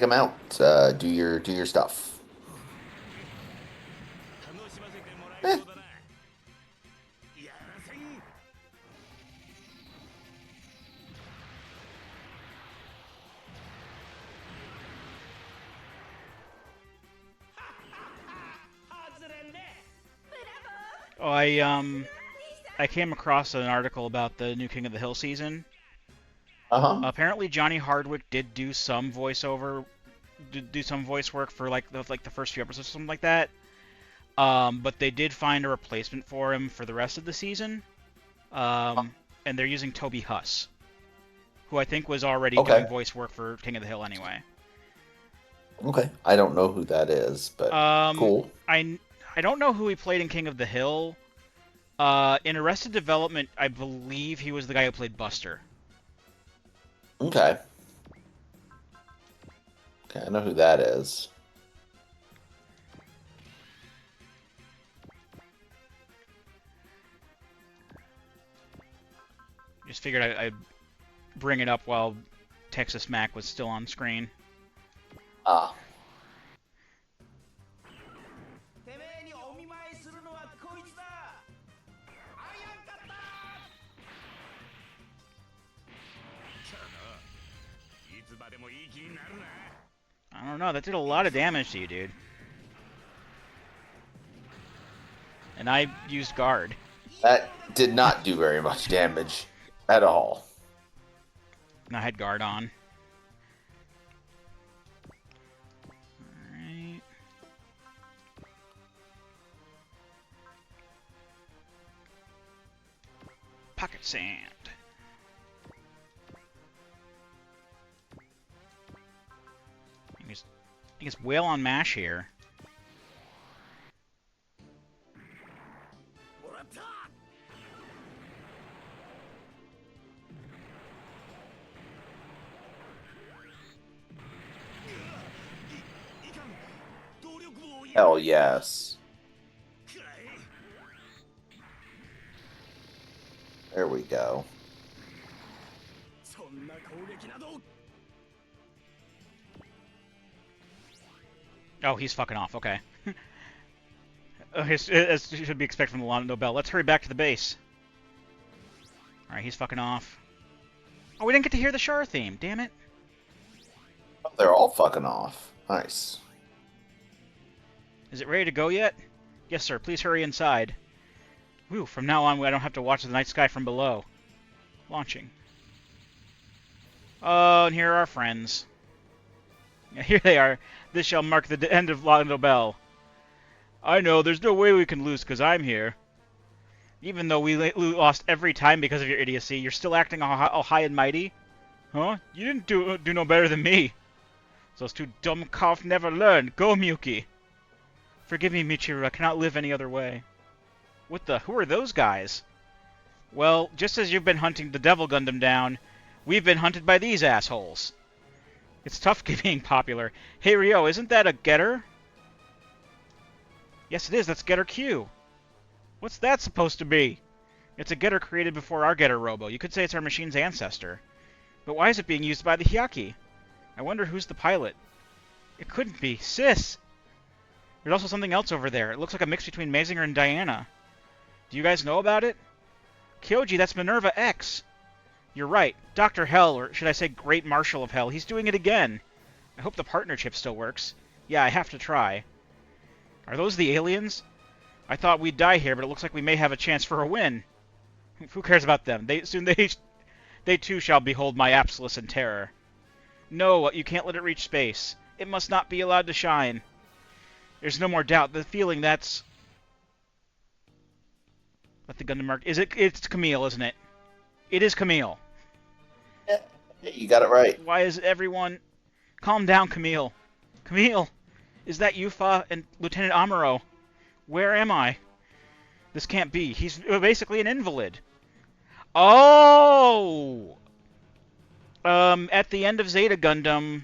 him out. Do your stuff. Eh. Oh, I came across an article about the new King of the Hill season. Apparently, Johnny Hardwick did do some voiceover, do some voice work for like the first few episodes, or something like that. But they did find a replacement for him for the rest of the season. And they're using Toby Huss, who I think was already doing voice work for King of the Hill anyway. Okay, I don't know who that is, but cool. I don't know who he played in King of the Hill. In Arrested Development, I believe he was the guy who played Buster. Okay. Okay, I know who that is. Just figured I'd bring it up while Texas Mac was still on screen. Ah. I don't know, that did a lot of damage to you, dude. And I used guard. That did not do very much damage at all. And I had guard on. Alright. Pocket sand. I guess whale on Mash here. Hell yes. There we go. Oh, he's fucking off. Okay. As should be expected from the Lando Bell. Let's hurry back to the base. Alright, he's fucking off. Oh, we didn't get to hear the Char theme. Damn it. Oh, they're all fucking off. Nice. Is it ready to go yet? Yes, sir. Please hurry inside. Whew, from now on, I don't have to watch the night sky from below. Launching. Oh, and here are our friends. Yeah, here they are. This shall mark the end of Lando Bell. I know, there's no way we can lose because I'm here. Even though we lost every time because of your idiocy, you're still acting all high and mighty? Huh? You didn't do no better than me. Those two dumb cough never learn. Go, Miyuki. Forgive me, Michiru. I cannot live any other way. What the? Who are those guys? Well, just as you've been hunting the Devil Gundam down, we've been hunted by these assholes. It's tough being popular. Hey, Ryo, isn't that a getter? Yes, it is. That's Getter Q. What's that supposed to be? It's a getter created before our getter robo. You could say it's our machine's ancestor. But why is it being used by the Hyaki? I wonder who's the pilot. It couldn't be. Sis! There's also something else over there. It looks like a mix between Mazinger and Diana. Do you guys know about it? Kyoji, that's Minerva X. You're right. Dr. Hell, or should I say Great Marshal of Hell, he's doing it again. I hope the partnership still works. Yeah, I have to try. Are those the aliens? I thought we'd die here, but it looks like we may have a chance for a win. Who cares about them? They too shall behold my Apsalus in terror. No, you can't let it reach space. It must not be allowed to shine. There's no more doubt. The feeling that's... Let the Gundam mark... It's Camille, isn't it? It is Camille. Yeah, you got it right. Why is everyone... Calm down, Camille. Camille! Is that Yufa and Lieutenant Amuro? Where am I? This can't be. He's basically an invalid. Oh! At the end of Zeta Gundam,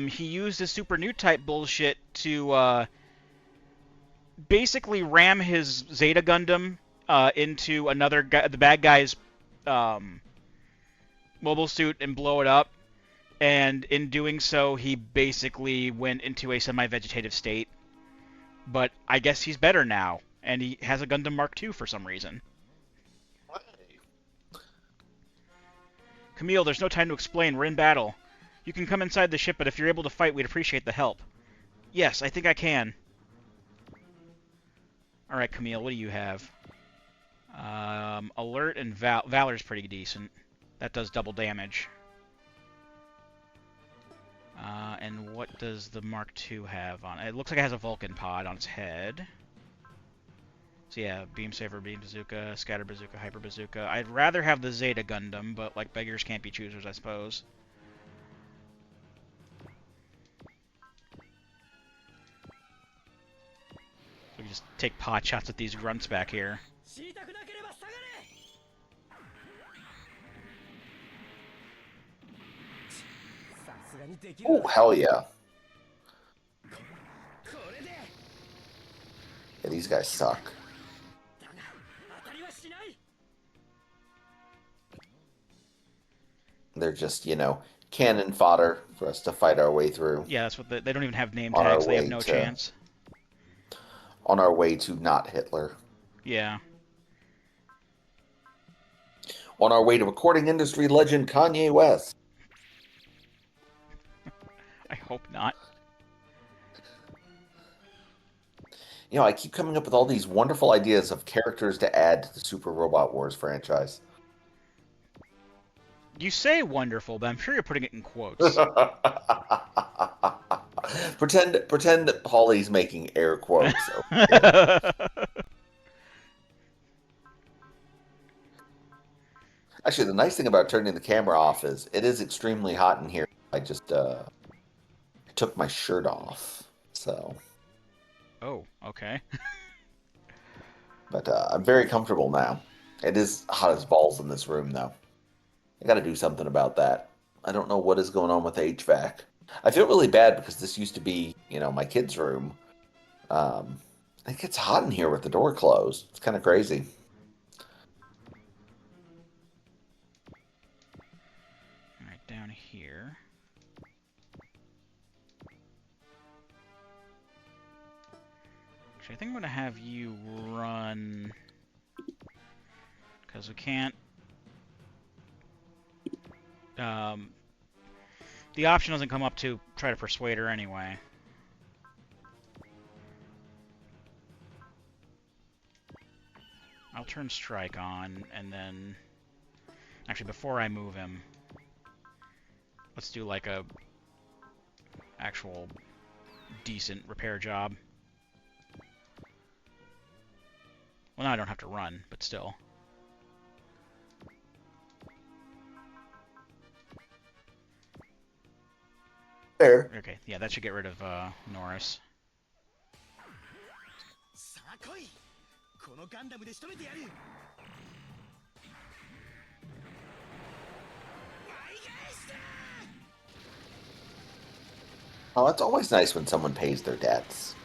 he used his Super New type bullshit to, basically ram his Zeta Gundam, into another guy, the bad guy's, mobile suit and blow it up. And in doing so, he basically went into a semi-vegetative state. But I guess he's better now, and he has a Gundam Mark II for some reason. Camille, there's no time to explain. We're in battle. You can come inside the ship, but if you're able to fight, we'd appreciate the help. Yes, I think I can. Alright, Camille, what do you have? Alert and Valor's pretty decent. That does double damage. And what does the Mark II have on it? It looks like it has a Vulcan pod on its head. So yeah, Beam Saber, Beam Bazooka, Scatter Bazooka, Hyper Bazooka. I'd rather have the Zeta Gundam, but like beggars can't be choosers, I suppose. So we just take pot shots at these grunts back here. Oh, hell yeah. Yeah, these guys suck. They're just, you know, cannon fodder for us to fight our way through. Yeah, that's what they don't even have name tags. They have no chance. On our way to not Hitler. Yeah. On our way to recording industry legend Kanye West. I hope not. You know, I keep coming up with all these wonderful ideas of characters to add to the Super Robot Wars franchise. You say wonderful, but I'm sure you're putting it in quotes. pretend that Paulie's making air quotes. Actually, the nice thing about turning the camera off is it is extremely hot in here. I just took my shirt off, so. Oh, okay. But I'm very comfortable now. It is hot as balls in this room, though. I got to do something about that. I don't know what is going on with HVAC. I feel really bad because this used to be, you know, my kid's room. It gets hot in here with the door closed. It's kind of crazy. All right, down here. Actually, I think I'm going to have you run... Because we can't... the option doesn't come up to try to persuade her anyway. I'll turn Strike on, and then... Actually, before I move him, let's do like a actual decent repair job. Well, now I don't have to run, but still. There. Okay, yeah, that should get rid of Norris. Oh, it's always nice when someone pays their debts.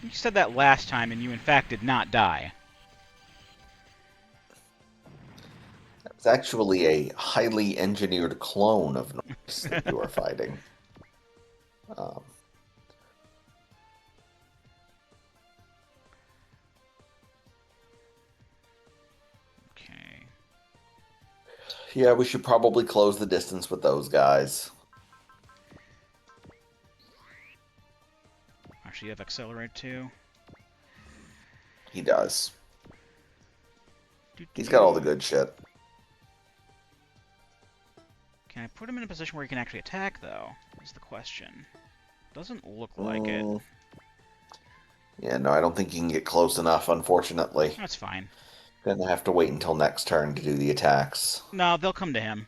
You said that last time, and you in fact did not die. It's actually a highly engineered clone of Norse that you are fighting. Um, Okay. yeah, we should probably close the distance with those guys. Actually, you have Accelerate too. He does. Doo He's got all the -doo. good shit. Can I put him in a position where he can actually attack, though? Is the question. Doesn't look like it. Yeah, no, I don't think you can get close enough, unfortunately. That's fine. Gonna have to wait until next turn to do the attacks. No, they'll come to him.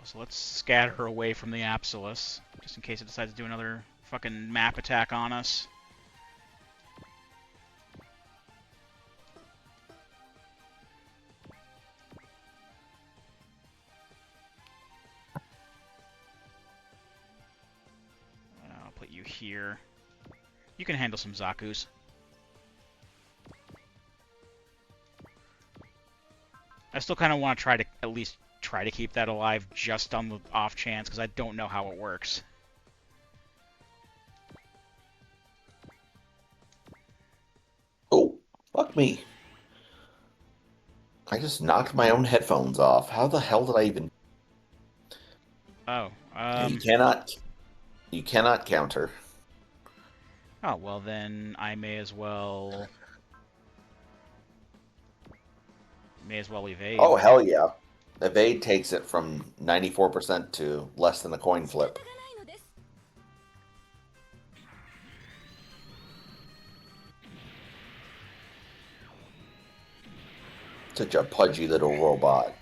So let's scatter away from the Apsilus, just in case it decides to do another fucking map attack on us. I'll put you here. You can handle some Zakus. I still kind of want to try to at least try to keep that alive just on the off chance, because I don't know how it works. Oh, fuck me. I just knocked my own headphones off. How the hell did I even... Oh, Yeah, you cannot counter. Oh, well then I may as well evade. Oh, hell yeah. Evade takes it from 94% to less than a coin flip. Such a pudgy little robot.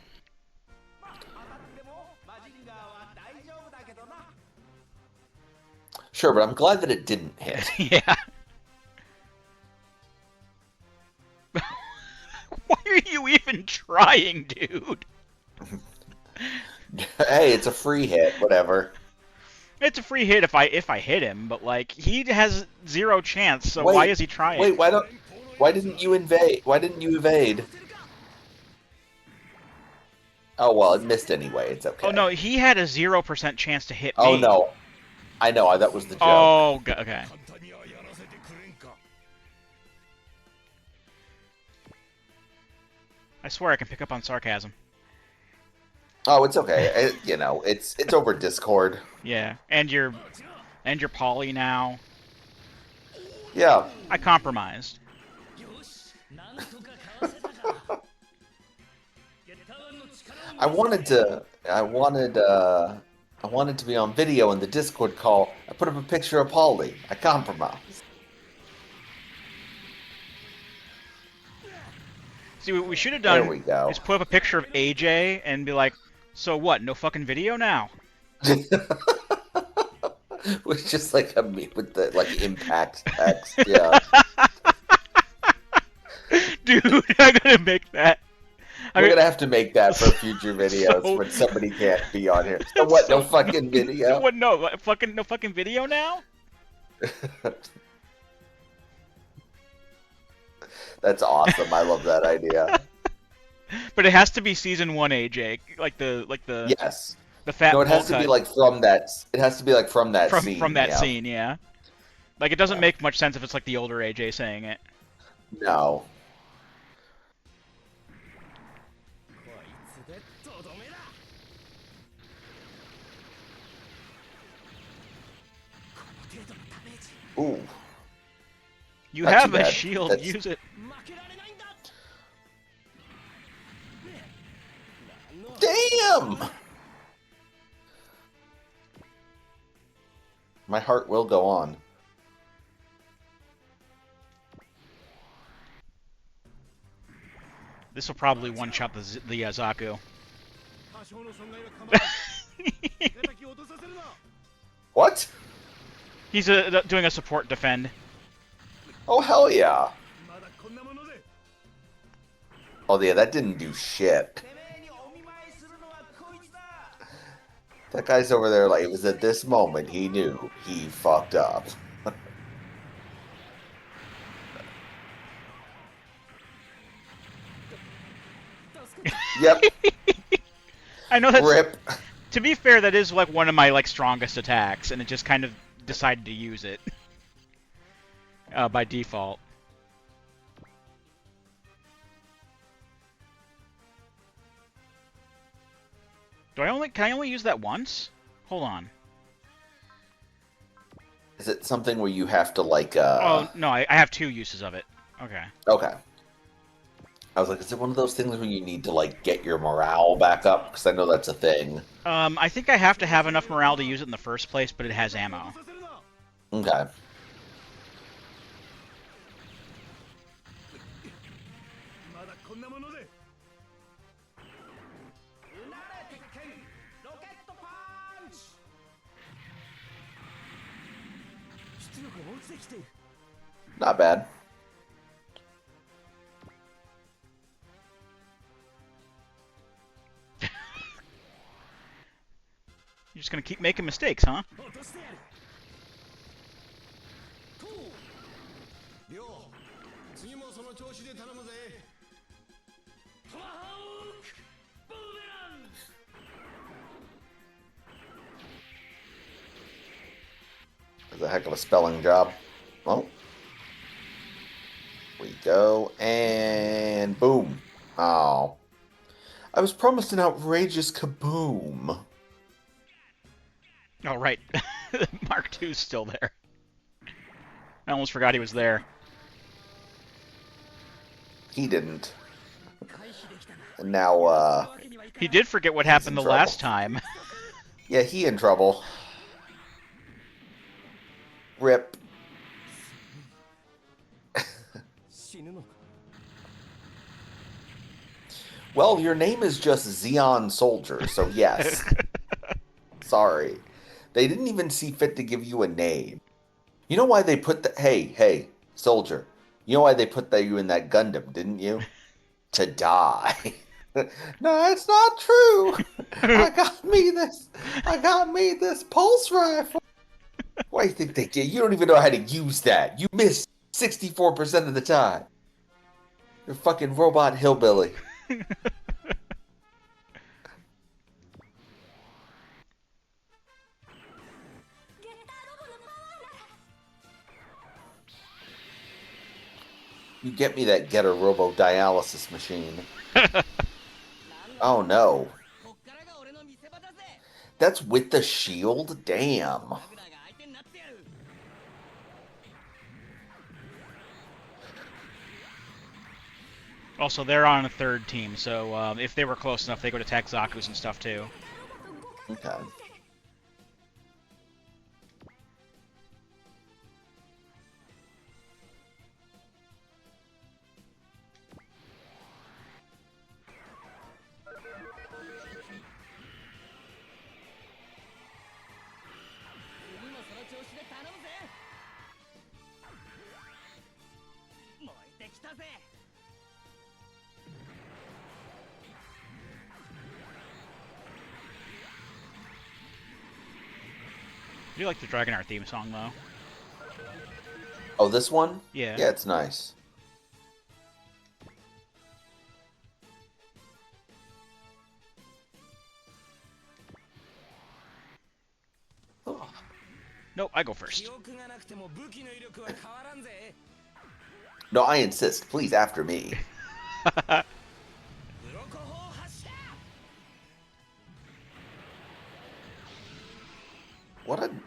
Sure, but I'm glad that it didn't hit. Yeah. Why are you even trying, dude? Hey, it's a free hit, whatever. It's a free hit if I hit him, but like he has zero chance, so why Wait, is he trying? wait, why didn't you invade? Why didn't you evade? Oh, well, it missed anyway. It's Oh no, okay. he had a 0% chance to hit Oh, me. no. I know, that was the joke. Oh, okay. I swear I can pick up on sarcasm. Oh, it's okay. It's over Discord. Yeah, and you're Paulie now. Yeah. I compromised. I wanted to be on video in the Discord call. I put up a picture of Paulie. I compromised. See, what we should have There done we go. is put up a picture of AJ and be like, so what, no fucking video now? With just like a me with the like impact text. Yeah. Dude, I'm gonna make that. We're gonna have to make that for future videos So- when somebody can't be on here. So what? No fucking video. What? No fucking video now. That's awesome. I love that idea. But it has to be season 1 AJ, like the Yes. the fat No, it bowl has to be cut like from that. It has to be like from that scene. from that yeah. scene, yeah. Like it doesn't Yeah. make much sense if it's like the older AJ saying it. No. Ooh. You Not have too a bad. shield, That's- use it. Damn! My heart will go on. This will probably one-shot the Zaku. What? He's doing a support defend. Oh, hell yeah. Oh, yeah, that didn't do shit. That guy's over there like, it was at this moment he knew he fucked up. Yep. I know that's... Rip. To be fair, that is like one of my like strongest attacks, and it just kind of decided to use it by default. Can I only use that once? Hold on. Is it something where you have to like Oh no, I have 2 uses of it. Okay. Okay. I was like, is it one of those things where you need to like get your morale back up? Because I know that's a thing. I think I have to have enough morale to use it in the first place, but it has ammo. Okay. Not bad. You're just gonna keep making mistakes, huh? That's a heck of a spelling job. Well, we go, and boom. Oh. I was promised an outrageous kaboom. Oh, right. Mark II's still there. I almost forgot he was there. He didn't. And now, He did forget what he's happened in the trouble. last time. Yeah, he in trouble. Rip. Well, your name is just Xeon Soldier, so yes. Sorry. They didn't even see fit to give you a name. You know why they put the... Hey, Soldier. You know why they put you in that Gundam, didn't you? To die. No, it's not true. I got me this pulse rifle. Why do you think they did? You don't even know how to use that. You miss 64% of the time. You're a fucking robot hillbilly. You get me that Getter Robo dialysis machine. Oh no. That's with the shield? Damn. Also, they're on a 3rd team, so if they were close enough, they could attack Zaku's and stuff too. Okay. I do like the Dragonheart theme song, though. Oh, this one? Yeah. Yeah, it's nice. Oh. Nope, I go first. No, I insist. Please, after me.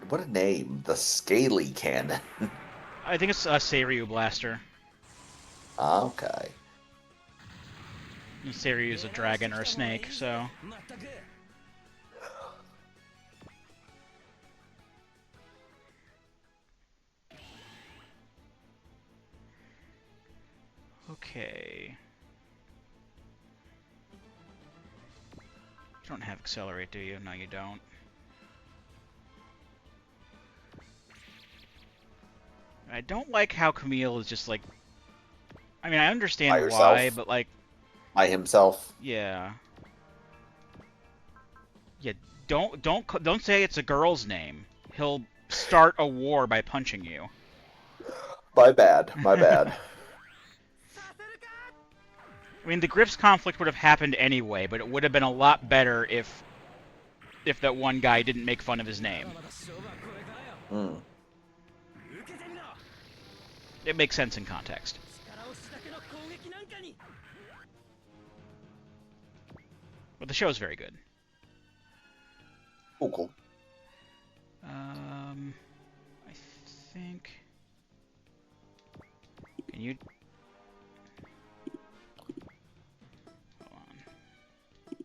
What a name. The Scaly Cannon. I think it's a Seiryu Blaster. Okay. And Seiryu is a dragon or a snake, so... Okay... You don't have Accelerate, do you? No, you don't. I don't like how Camille is just like... I mean, I By understand why, herself, but like... by himself. Yeah. Yeah, don't say it's a girl's name. He'll start a war by punching you. My bad. My bad. I mean, the Griff's conflict would have happened anyway, but it would have been a lot better if that one guy didn't make fun of his name. Mm. It makes sense in context. But the show's very good. Oh, cool. I think... Can you... Hold on.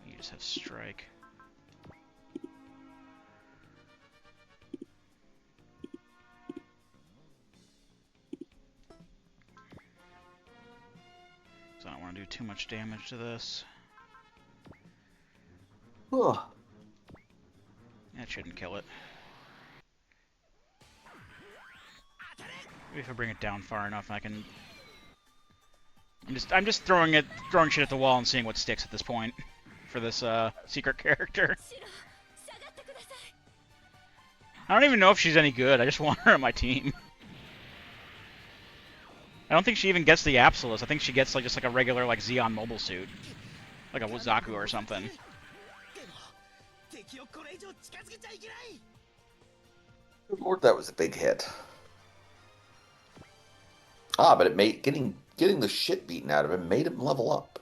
You just have strike. So I don't want to do too much damage to this. Ugh. That shouldn't kill it. Maybe if I bring it down far enough, I can... I'm just throwing shit at the wall and seeing what sticks at this point for this secret character. I don't even know if she's any good. I just want her on my team. I don't think she even gets the Absolus. I think she gets like just like a regular like Xeon mobile suit, like a Wazaku or something. Good Lord, that was a big hit. Ah, but it made getting the shit beaten out of him made him level up.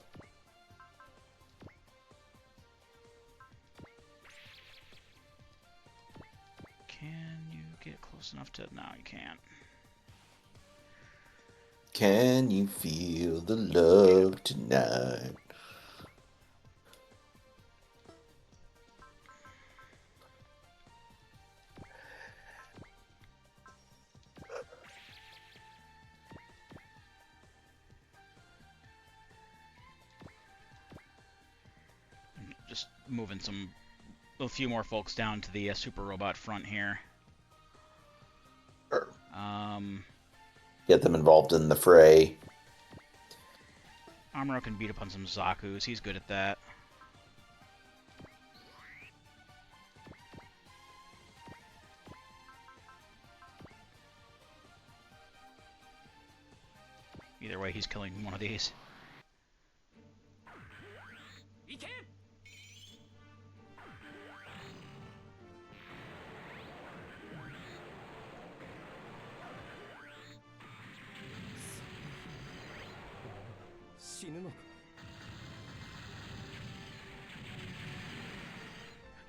Can you get close enough to... No, you can't. Can you feel the love tonight? Just moving a few more folks down to the super robot front here. Sure. Um, Get them involved in the fray. Amuro can beat up on some Zakus. He's good at that. Either way, he's killing one of these.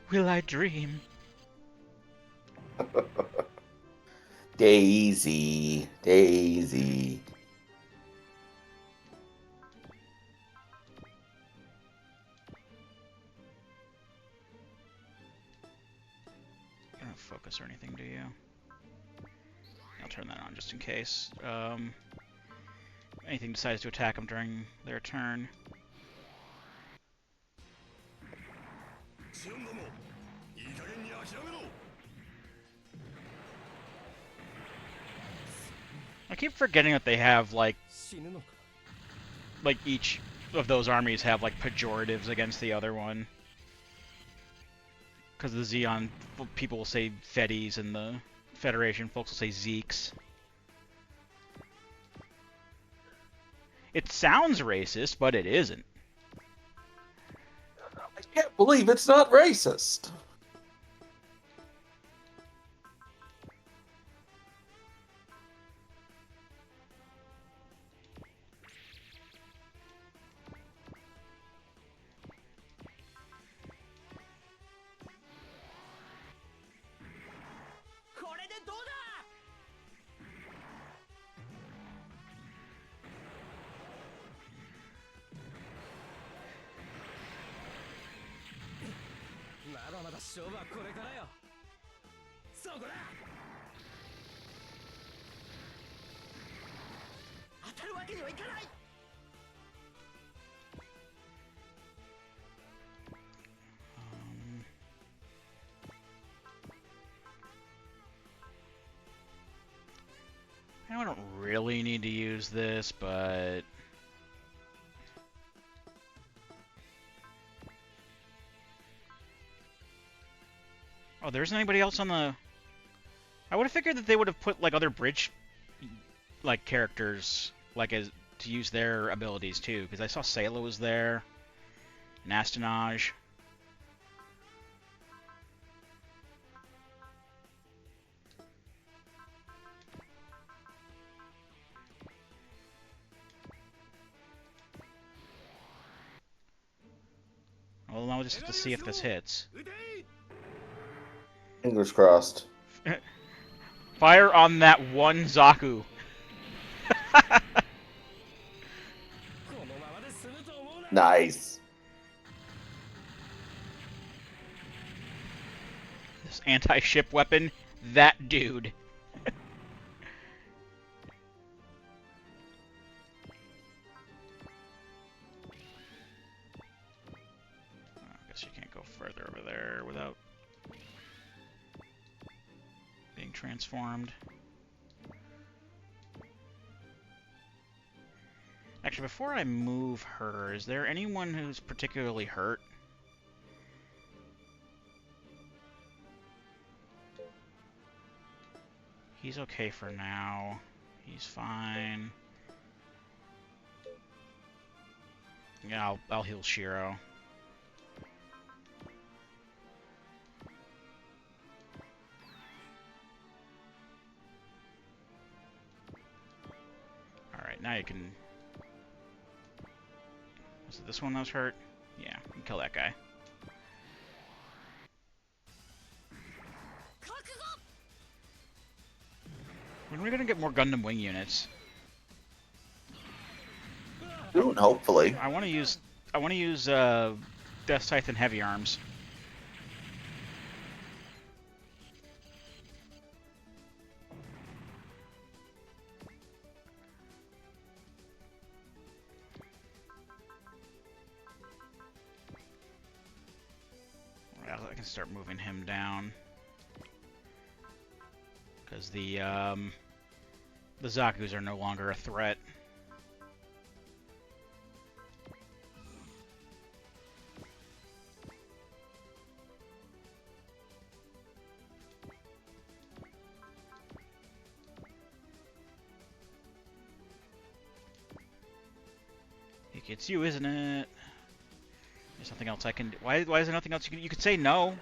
Will I dream? Daisy, Daisy. You don't have focus or anything, do you? I'll turn that on just in case. Anything decides to attack them during their turn. I keep forgetting that they have like each of those armies have like pejoratives against the other one. Because the Xeon people will say Feddies and the Federation folks will say Zeeks. It sounds racist, but it isn't. I can't believe it's not racist. I don't really need to use this, but... Oh, there isn't anybody else on the... I would have figured that they would have put, like, other bridge, like, characters, like, as to use their abilities, too. Because I saw Sayla was there, and Astonage. Well, now we'll just have to see if this hits. Fingers crossed. Fire on that one Zaku. Nice. This anti-ship weapon, that dude. I guess you can't go further over there without being transformed. Actually, before I move her, is there anyone who's particularly hurt? He's okay for now. He's fine. Yeah, I'll heal Shiro. Alright, now you can... Was it this one that was hurt? Yeah, you can kill that guy. When are we gonna get more Gundam Wing units? Soon, hopefully. I want to use Death Titan Heavy Arms. Well, I can start moving him down because the Zaku's are no longer a threat. It's you, isn't it? There's nothing else I can do. Why is there nothing else you can... You could say no.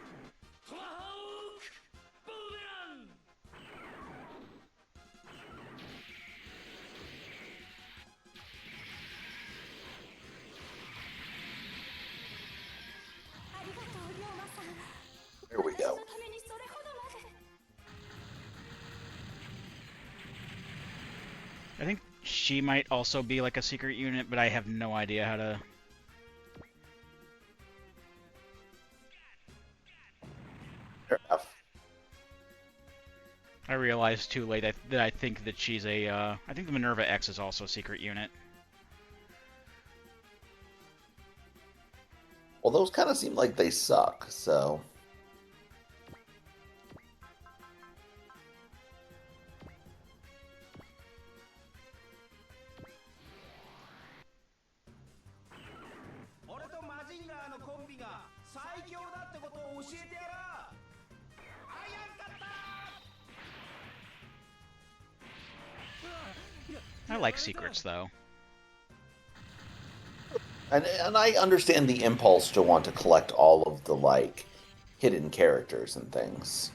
There we go. I think she might also be like a secret unit, but I have no idea how to... Fair enough. I realized too late that I think that she's a... I think the Minerva X is also a secret unit. Well, those kind of seem like they suck, so... I like secrets, though. And I understand the impulse to want to collect all of the, like, hidden characters and things.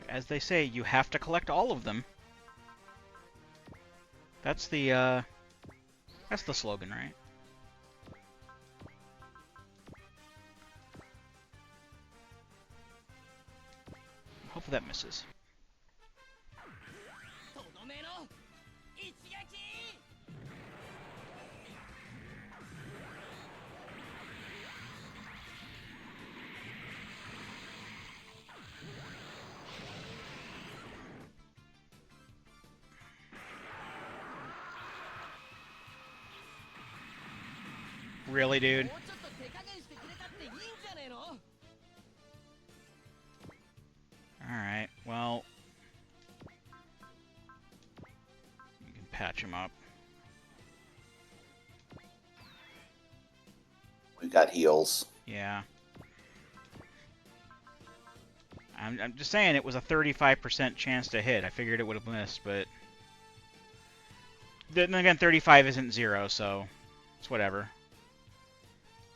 As they say, you have to collect all of them. That's the slogan, right? Hopefully that misses. Really, dude? Alright, well... You can patch him up. We got heals. Yeah. I'm just saying it was a 35% chance to hit. I figured it would have missed, but... Then again, 35 isn't 0, so... It's whatever.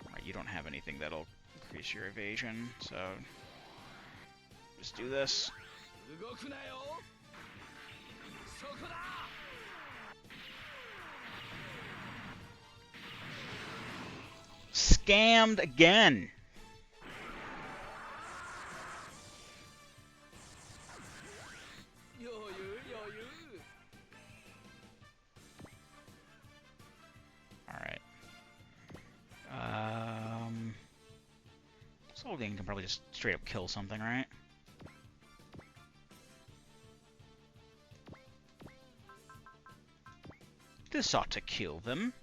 Alright, you don't have anything that'll increase your evasion, so... Just do this. Scammed again! Alright. Soldier can probably just straight up kill something, right? This ought to kill them.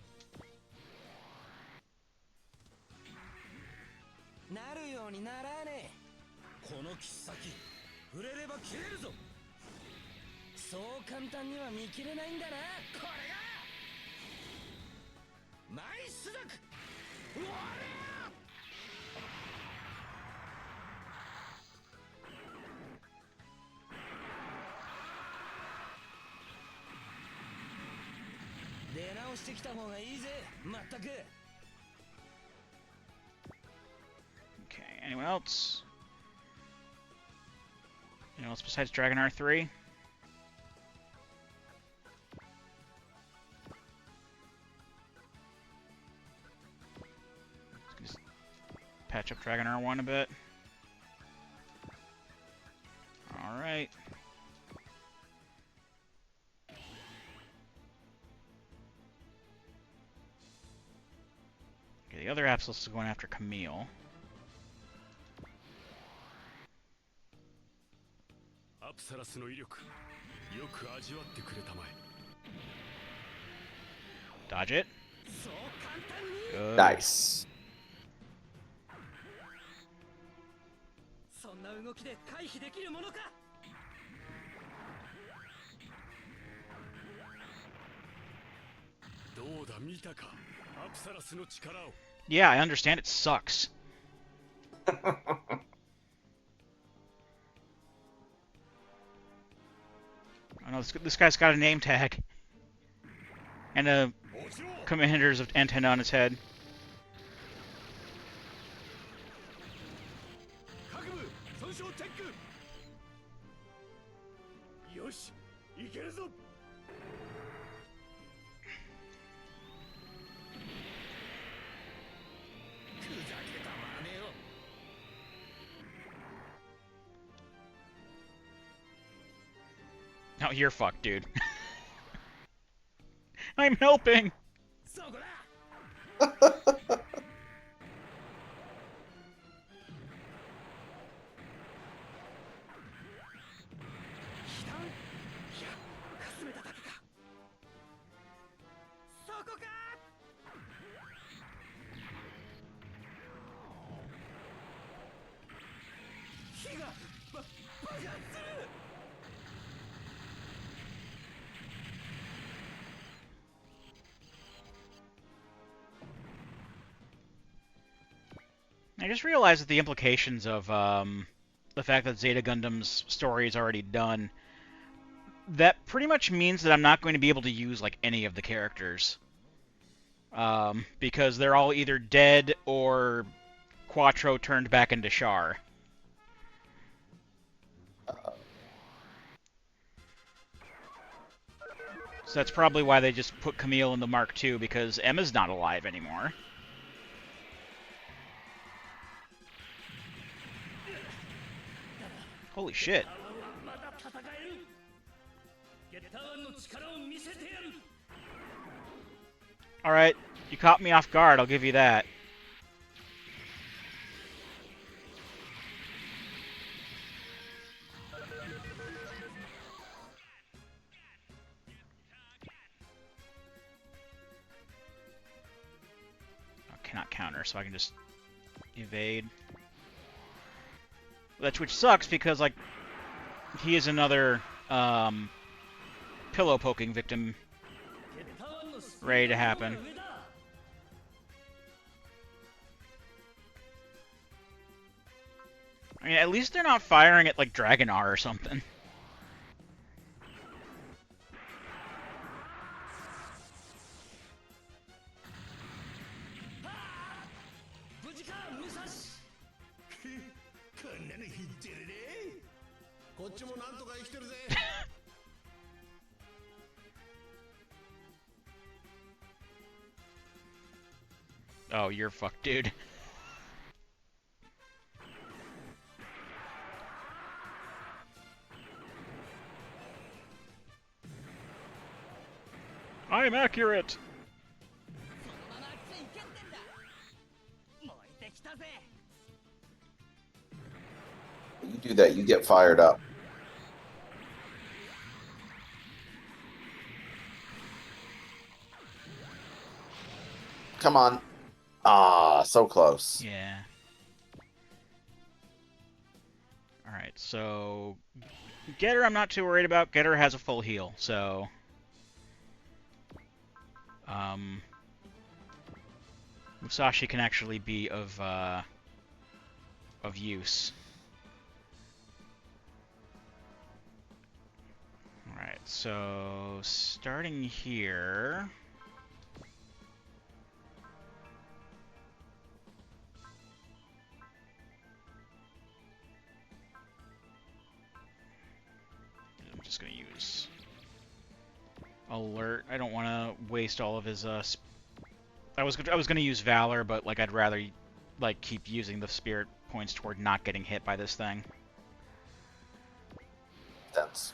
Okay, anyone else? Anyone else besides Dragon R3? Just patch up Dragon R1 a bit. Alright. Okay, the other Absolus is going after Camille. Dodge it. Good. Nice. Yeah, I understand it sucks. I know this guy's got a name tag. And a commander's antenna on his head. Now you're fucked, dude. I'm helping! I just realized that the implications of the fact that Zeta Gundam's story is already done, that pretty much means that I'm not going to be able to use like any of the characters. Because they're all either dead or Quattro turned back into Char. So that's probably why they just put Camille in the Mark II, because Emma's not alive anymore. Holy shit. Alright, you caught me off guard, I'll give you that. counter, so I can just evade. Which sucks because, like, he is another pillow poking victim ready to happen. I mean, at least they're not firing at, like, Dragonar or something. Oh, you're fucked, dude. I'm accurate! You do that, you get fired up. Come on. Ah, so close. Yeah. Alright, so... Getter I'm not too worried about. Getter has a full heal, so... Musashi can actually be of use. Alright, so... Starting here... I'm just gonna use Alert. I don't want to waste all of his I was gonna use Valor, but like I'd rather like keep using the spirit points toward not getting hit by this thing. That's...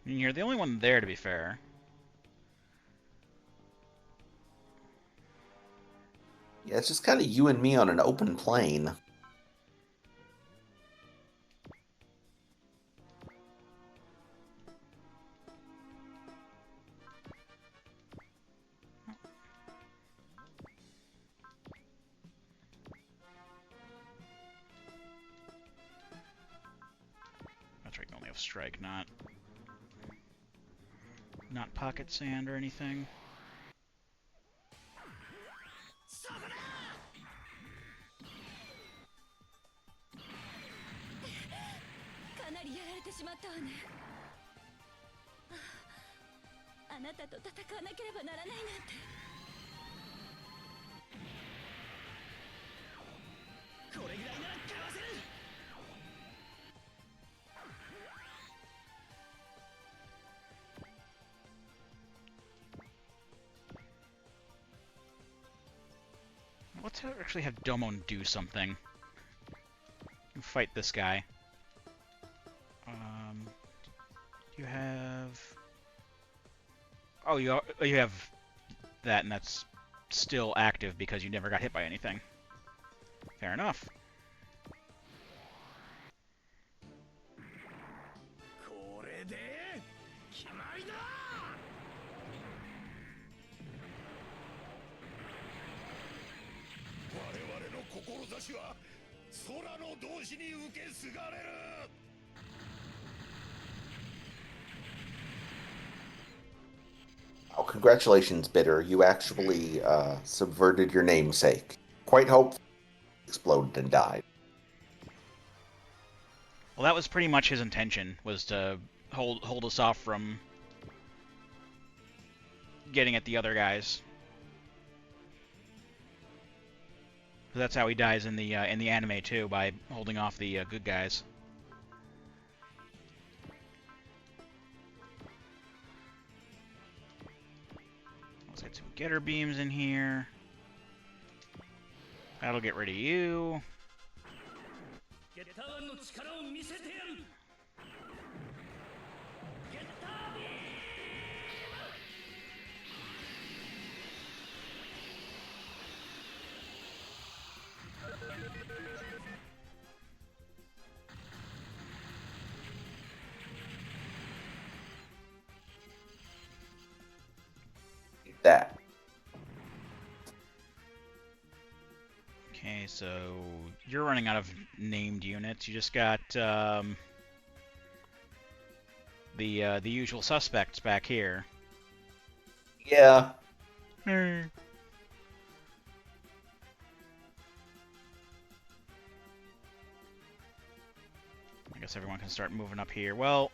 I mean, you're the only one there, to be fair. Yeah, it's just kind of you and me on an open plane. That's right, you only have Strike, not Pocket Sand or anything. Let's actually have Domon do something. Fight this guy. You have... Oh, you have that, and that's still active because you never got hit by anything. Fair enough. Oh, congratulations, Bitter. You actually subverted your namesake. Quite hopeful. Exploded and died. Well, that was pretty much his intention, was to hold us off from getting at the other guys. That's how he dies in the anime too, by holding off the good guys. Let's get some getter beams in here. That'll get rid of you. That. Okay, so you're running out of named units. You just got the usual suspects back here. Yeah. I guess everyone can start moving up here. Well,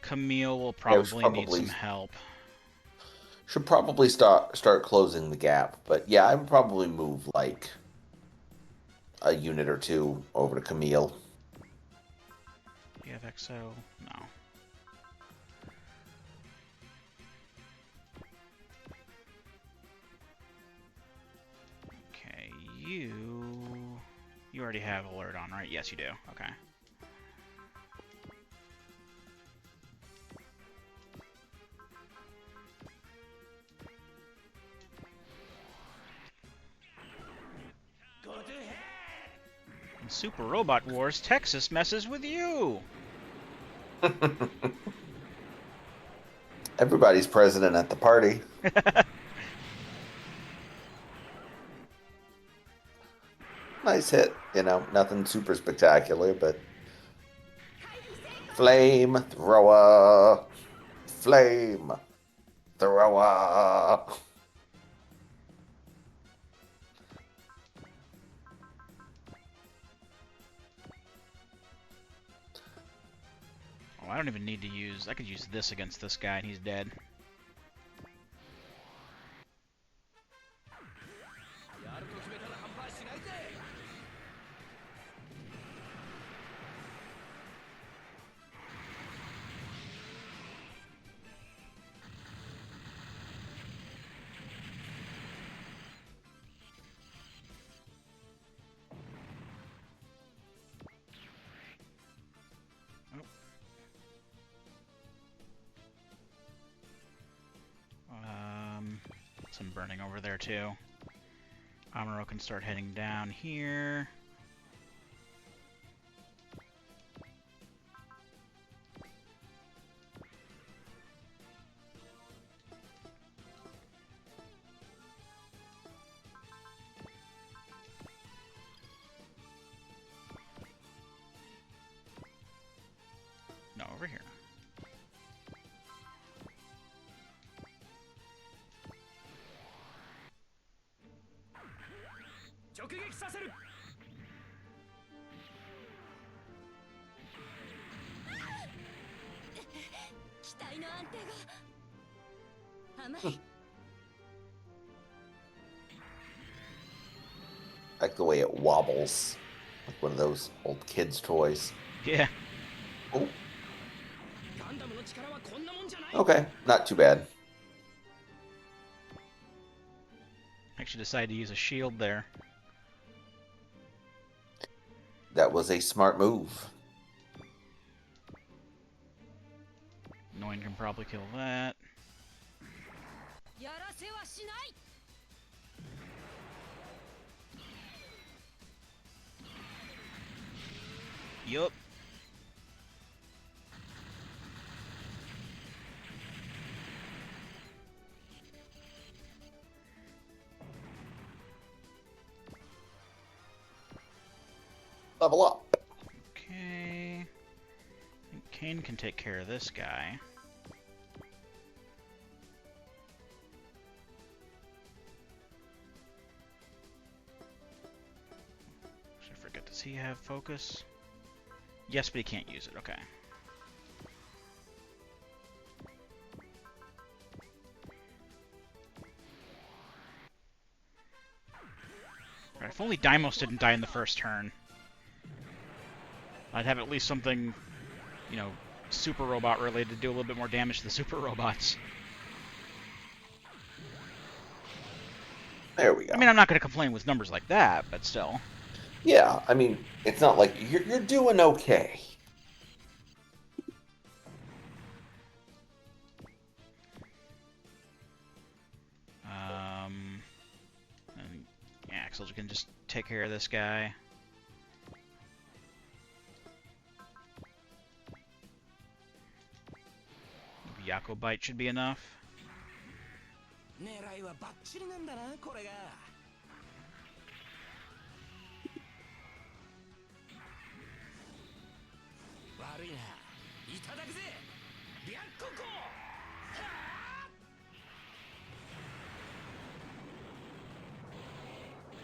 Camille will Yeah, we should probably need some help. probably start closing the gap. But yeah, I would probably move like a unit or two over to Camille. Do you have XO? No. Okay, you already have alert on, right? Yes, you do. Okay. In Super Robot Wars, Texas messes with you. Everybody's president at the party. Nice hit. You know, nothing super spectacular, but flame thrower, flame thrower. Oh, I don't even need to use... I could use this against this guy and he's dead. Some burning over there too. Amuro can start heading down here. No, over here. Like the way it wobbles, like one of those old kids' toys. Yeah. Oh. Okay, not too bad. Actually decided to use a shield there. That was a smart move. No one can probably kill that. Yup. Level up. Okay. I think Kane can take care of this guy. Should I forget, does he have focus? Yes, but he can't use it. Okay. Right, if only Deimos didn't die in the first turn, I'd have at least something, you know, super robot related to do a little bit more damage to the super robots. There we go. I mean, I'm not going to complain with numbers like that, but still. Yeah, I mean, it's not like you're doing okay. And Axel can just take care of this guy. Yako Bite should be enough. 狙いはバッチリなんだなこれが悪いないただくぜ白虎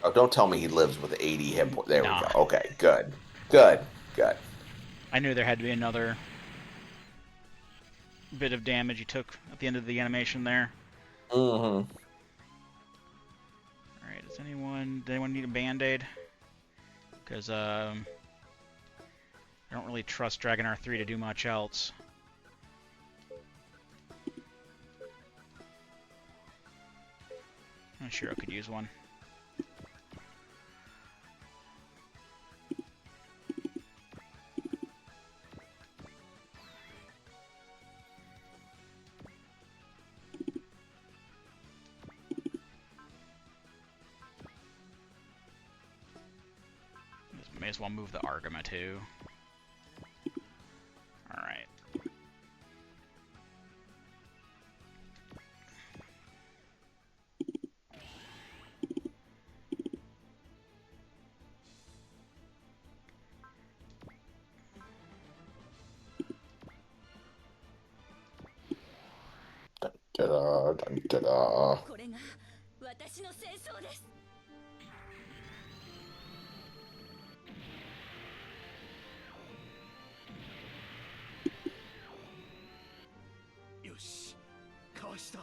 Oh, don't tell me he lives with 80 hit points. There we Nah. go. Okay, good. Good. Good. I knew there had to be another bit of damage he took at the end of the animation there. Mm-hmm. Alright, does anyone need a band-aid? Because, I don't really trust Dragon R3 to do much else. I'm sure I could use one. May as well move the Argama too. Alright. Ta-da, ta-da. これが私の戦争です。よしかわした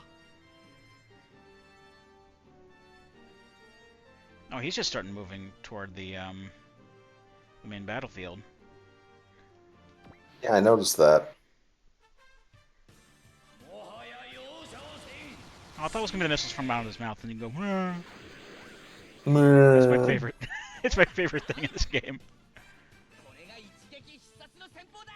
Oh, he's just starting moving toward the main battlefield. Yeah, I noticed that. Oh, I thought it was gonna be the missiles from out of his mouth, and you go. "Huh." That's my Meh. favorite. It's my favorite thing in this game. これが一撃必殺の戦法だ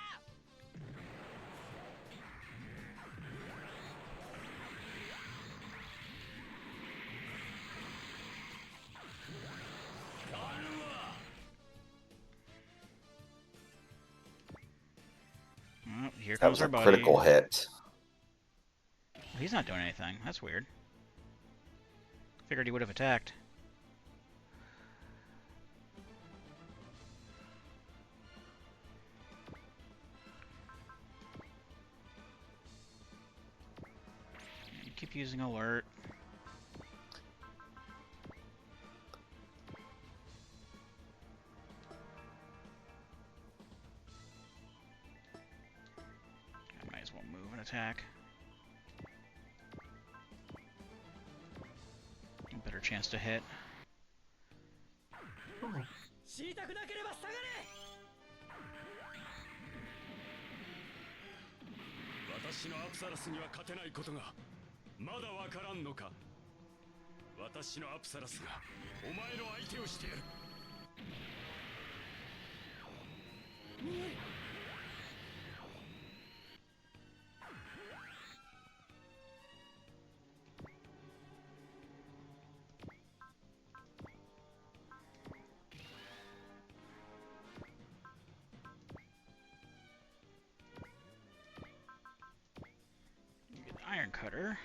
Oh, here That comes was our a buddy. critical hit. He's not doing anything. That's weird. Figured he would have attacked. You keep using alert. I might as well move and attack. A better chance to hit. 知りたくなければ下がれ私のアプサラスには勝てないことがまだわからんのか私のアプサラスがお前の相手をしてやる Get the Iron Cutter.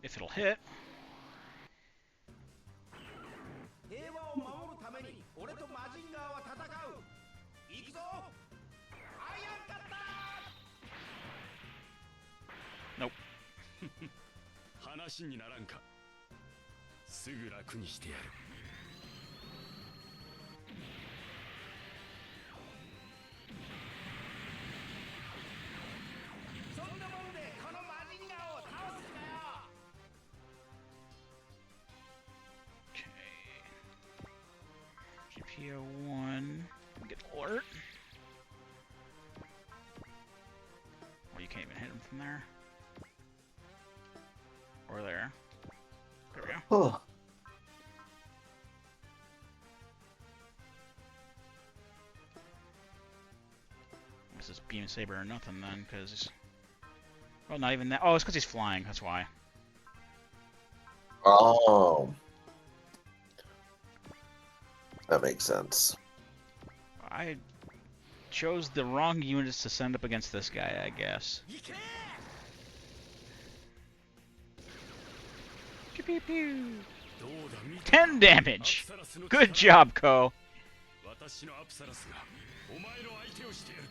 If it'll hit. 平和を守るために俺とマジンガーは戦う行くぞアイアンカッタ Nope. ー話にならんかすぐ楽にしてやるそんなもんでこのマジンガーを倒す気かよ Okay. GPO 1. Get alert. Or you can't even hit him from there. Or there. There we go. Oh. Saber or nothing then, because... Well, not even that. Oh, it's because he's flying, that's why. Oh. That makes sense. I chose the wrong units to send up against this guy, I guess. Pew pew pew. 10 damage! Good job, Ko! 私のアプサラスがお前の相手をしてやる。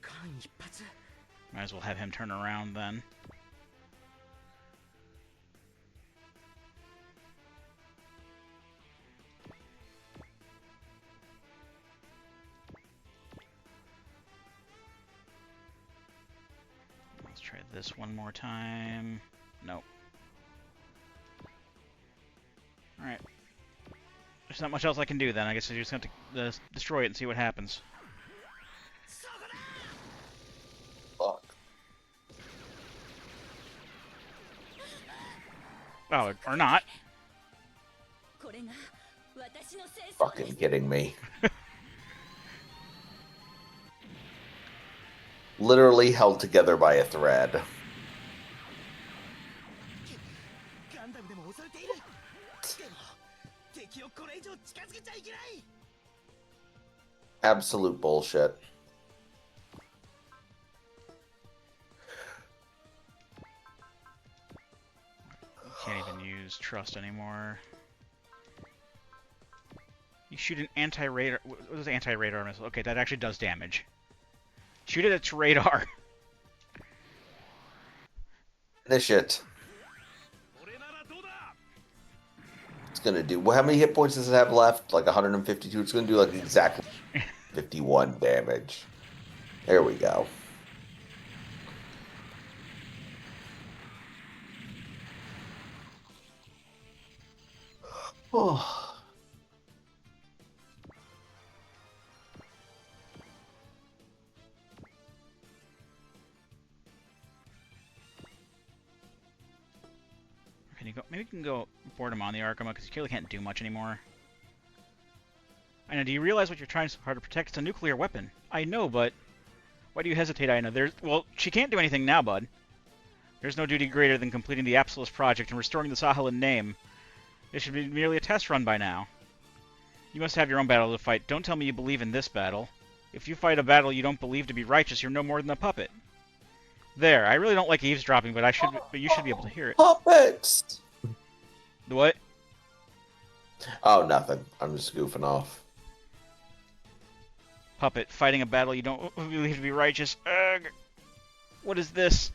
間一髪。 Might as well have him turn around then. Let's try this one more time. Nope. Alright. There's not much else I can do then. I guess I just have to destroy it and see what happens. Fuck. Oh, or not. これが私の戦争です Fucking kidding me. Literally held together by a thread. ガンダムでも襲われている。でも敵をこれ以上近づけちゃいけない。 Absolute bullshit. Can't even use trust anymore. You shoot an anti-radar... What is anti-radar missile? Okay, that actually does damage. Shoot it at its radar. Finish it. It's gonna do... Well, how many hit points does it have left? Like 152? It's gonna do like exactly 51 damage. There we go. Oh. Can you go? Maybe you can go board him on the Arkema because you clearly can't do much anymore. Aina, do you realize what you're trying so hard to protect? It's a nuclear weapon. I know, but why do you hesitate, Aina? Well, she can't do anything now, bud. There's no duty greater than completing the Apsalus project and restoring the Sahalin name. It should be merely a test run by now. You must have your own battle to fight. Don't tell me you believe in this battle. If you fight a battle you don't believe to be righteous, you're no more than a puppet. There, I really don't like eavesdropping, but you should be able to hear it. Puppets! What? Oh, nothing. I'm just goofing off. Puppet, fighting a battle you don't believe to be righteous. Ugh. What is this?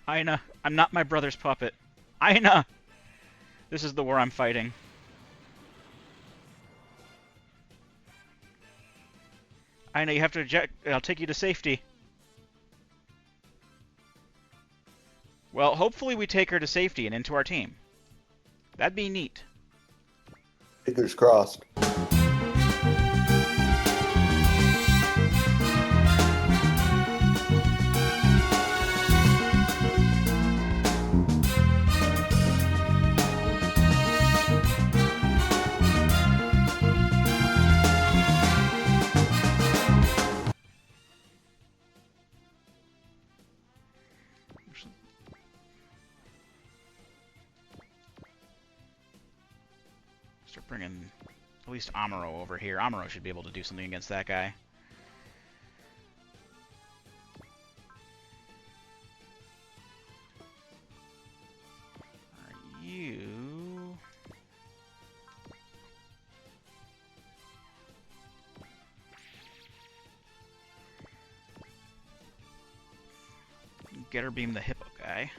Aina, I'm not my brother's puppet. Aina! This is the war I'm fighting. Aina, you have to eject. I'll take you to safety. Well, hopefully we take her to safety and into our team. That'd be neat. Fingers crossed. Start bringing at least Amuro over here. Amuro should be able to do something against that guy. Are you... Get her beam the hippo guy.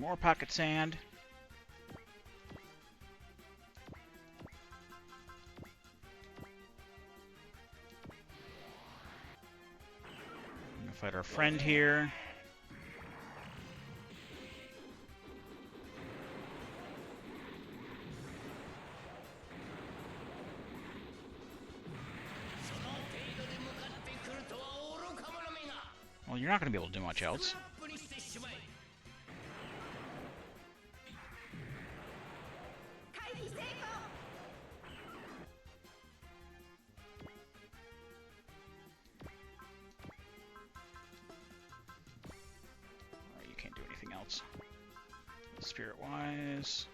more pocket sand. I'm gonna fight our friend here. Well, you're not gonna be able to do much else. You can't do anything else. Spirit-wise,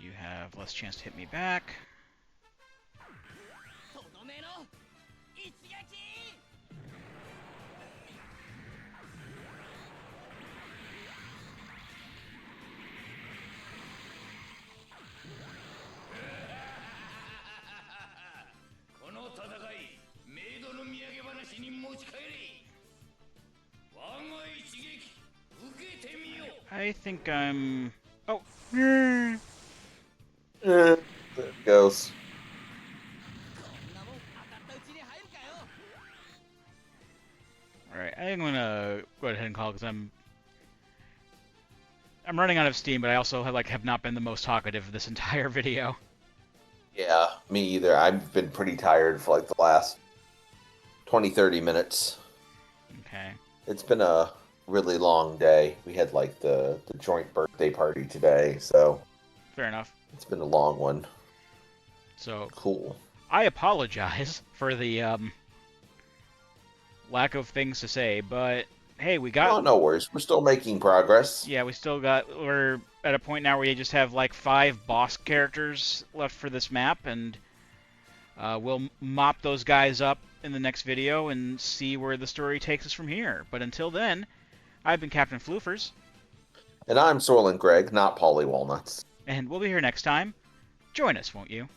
you have less chance to hit me back. とどめの一撃 この戦い、メイドの土産話に持ち帰れ。我が一撃、受けてみよう。 I think I'm... Oh! There it goes. こんなもん当たったうちに入るかよ Alright, I think I'm gonna go ahead and call because I'm running out of steam, but I also have not been the most talkative this entire video. Yeah, me either. I've been pretty tired for like the last 20-30 minutes. Okay. It's been a really long day. We had like the joint birthday party today, so Fair enough. it's been a long one. So, Cool. I apologize for the lack of things to say, but hey, we got... Oh, no worries. We're still making progress. Yeah, we're at a point now where you just have like 5 boss characters left for this map, and we'll mop those guys up in the next video and see where the story takes us from here. But until then, I've been Captain Floofers, And I'm Soylent Greg, not Paulie Walnuts. and we'll be here next time. Join us, won't you?